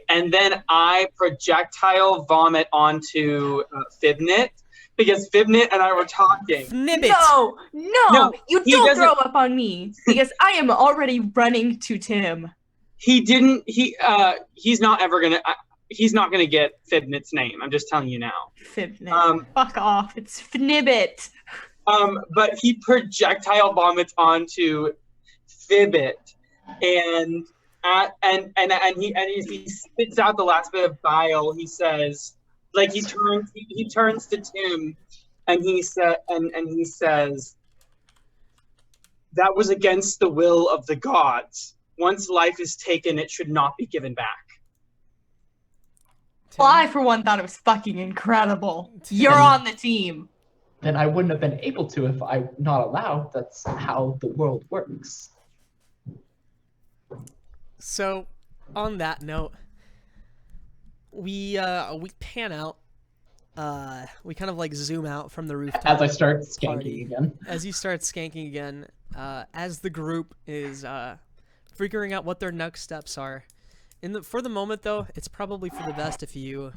and then I projectile vomit onto Fibnit because Fibnit and I were talking. Fnibbit. No, you he don't doesn't- throw up on me because I am already running to Tim. He didn't. He's not ever gonna. He's not gonna get Fibnit's name. I'm just telling you now. Fibnit. Fuck off. It's Fnibbit. But he projectile vomits onto Fibbit, and he spits out the last bit of bile. He says, like he turns to Tim, and he says, "That was against the will of the gods. Once life is taken, it should not be given back." Well, I, for one, thought it was fucking incredible. You're Tim. on the team. Then I wouldn't have been able to if I'm not allowed. That's how the world works. So, on that note, we pan out. We kind of like zoom out from the rooftop. As I start skanking Party. again. As you start skanking again, as the group is figuring out what their next steps are. For the moment, though, it's probably for the best if you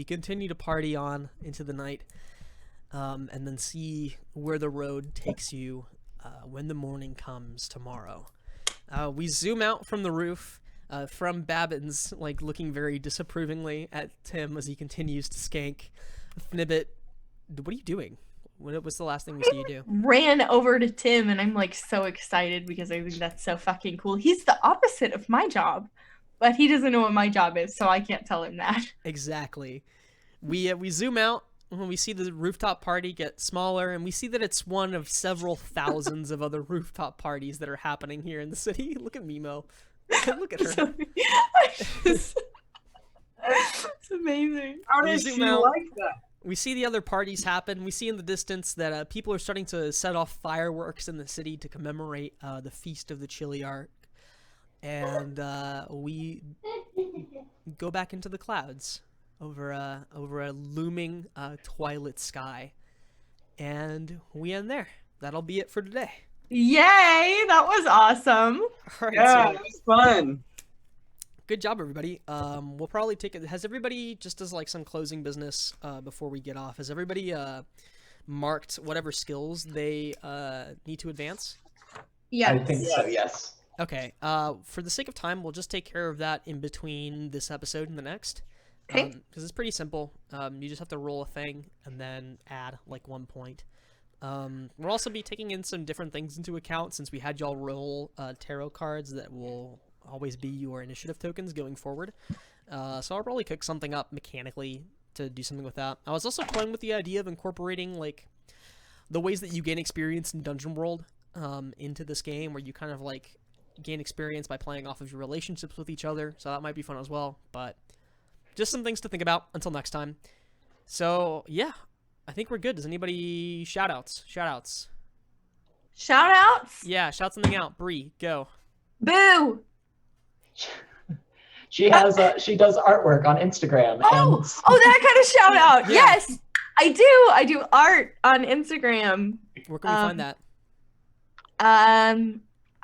continue to party on into the night, and then see where the road takes you when the morning comes tomorrow. We zoom out from the roof, from Babbins, like looking very disapprovingly at Tim as he continues to skank. Fnibbit, what are you doing? What was the last thing we see you do? Ran over to Tim, and I'm like so excited because I think that's so fucking cool. He's the opposite of my job, but he doesn't know what my job is, so I can't tell him that. Exactly. We zoom out when we see the rooftop party get smaller, and we see that it's one of several thousands of other rooftop parties that are happening here in the city. Look at Mimo. Look at her. It's amazing. How We does zoom she out. like that? We see the other parties happen. We see in the distance that people are starting to set off fireworks in the city to commemorate the Feast of the Chiliarch. And we go back into the clouds over a looming twilight sky. And we end there. That'll be it for today. Yay! That was awesome. All right, Yeah, so it was fun. good job, everybody. We'll probably take it. Has everybody, just as like some closing business before we get off, has everybody marked whatever skills they need to advance? Yes. I think so, yes. Okay. For the sake of time, we'll just take care of that in between this episode and the next. Okay. Because it's pretty simple. You just have to roll a thing and then add like 1 point. We'll also be taking in some different things into account since we had y'all roll tarot cards that will always be your initiative tokens going forward. So I'll probably cook something up mechanically to do something with that. I was also toying with the idea of incorporating like the ways that you gain experience in Dungeon World into this game, where you kind of like gain experience by playing off of your relationships with each other. So that might be fun as well. But just some things to think about until next time. So yeah, I think we're good. Does anybody shout-outs? Shout-outs. Shout-outs? Yeah, shout something out. Bree, go. Boo! She has she does artwork on Instagram. Oh, and that kind of shout-out. Yeah. Yes, I do. I do art on Instagram. Where can we find that?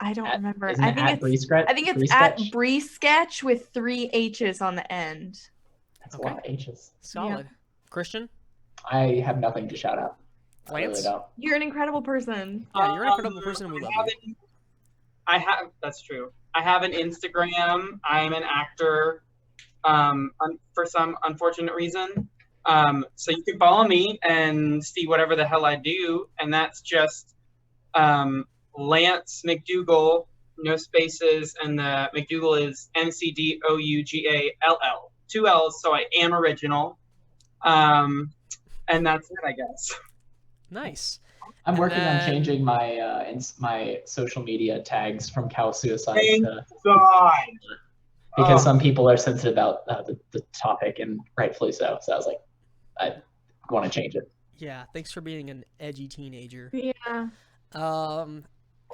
I don't remember. Isn't I it think at it's Bree Sketch? I think it's Bree at Sketch? Bree Sketch with 3 H's on the end. That's a lot of H's. Solid. Christian? I have nothing to shout out. I really Lance? don't. You're an incredible person. Yeah, you're an incredible person and we love you. That's true. I have an Instagram. I'm an actor for some unfortunate reason. So you can follow me and see whatever the hell I do. And that's just Lance McDougall, no spaces. And the McDougall is McDougal. 2 L's, so I am original. And that's it, I guess. Nice. I'm And working on then- changing my my social media tags from cow suicide Thank to, God. because Oh. some people are sensitive about the topic, and rightfully so. So I was like, I want to change it. Yeah, thanks for being an edgy teenager. Yeah.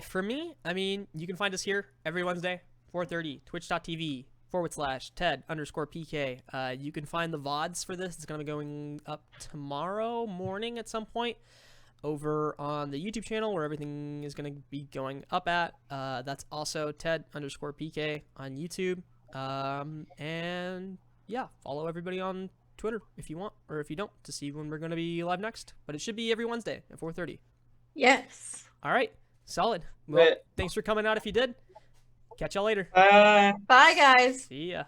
For me, I mean, you can find us here every Wednesday, 4:30, twitch.tv/Ted_PK. You can find the VODs for this. It's going to be going up tomorrow morning at some point over on the YouTube channel where everything is going to be going up at. That's also Ted_PK on YouTube. And yeah, follow everybody on Twitter if you want, or if you don't, to see when we're going to be live next. But it should be every Wednesday at 4:30. Yes. All right, solid. Well, Lit. thanks for coming out if you did. Catch y'all later. Bye. Bye, guys. See ya.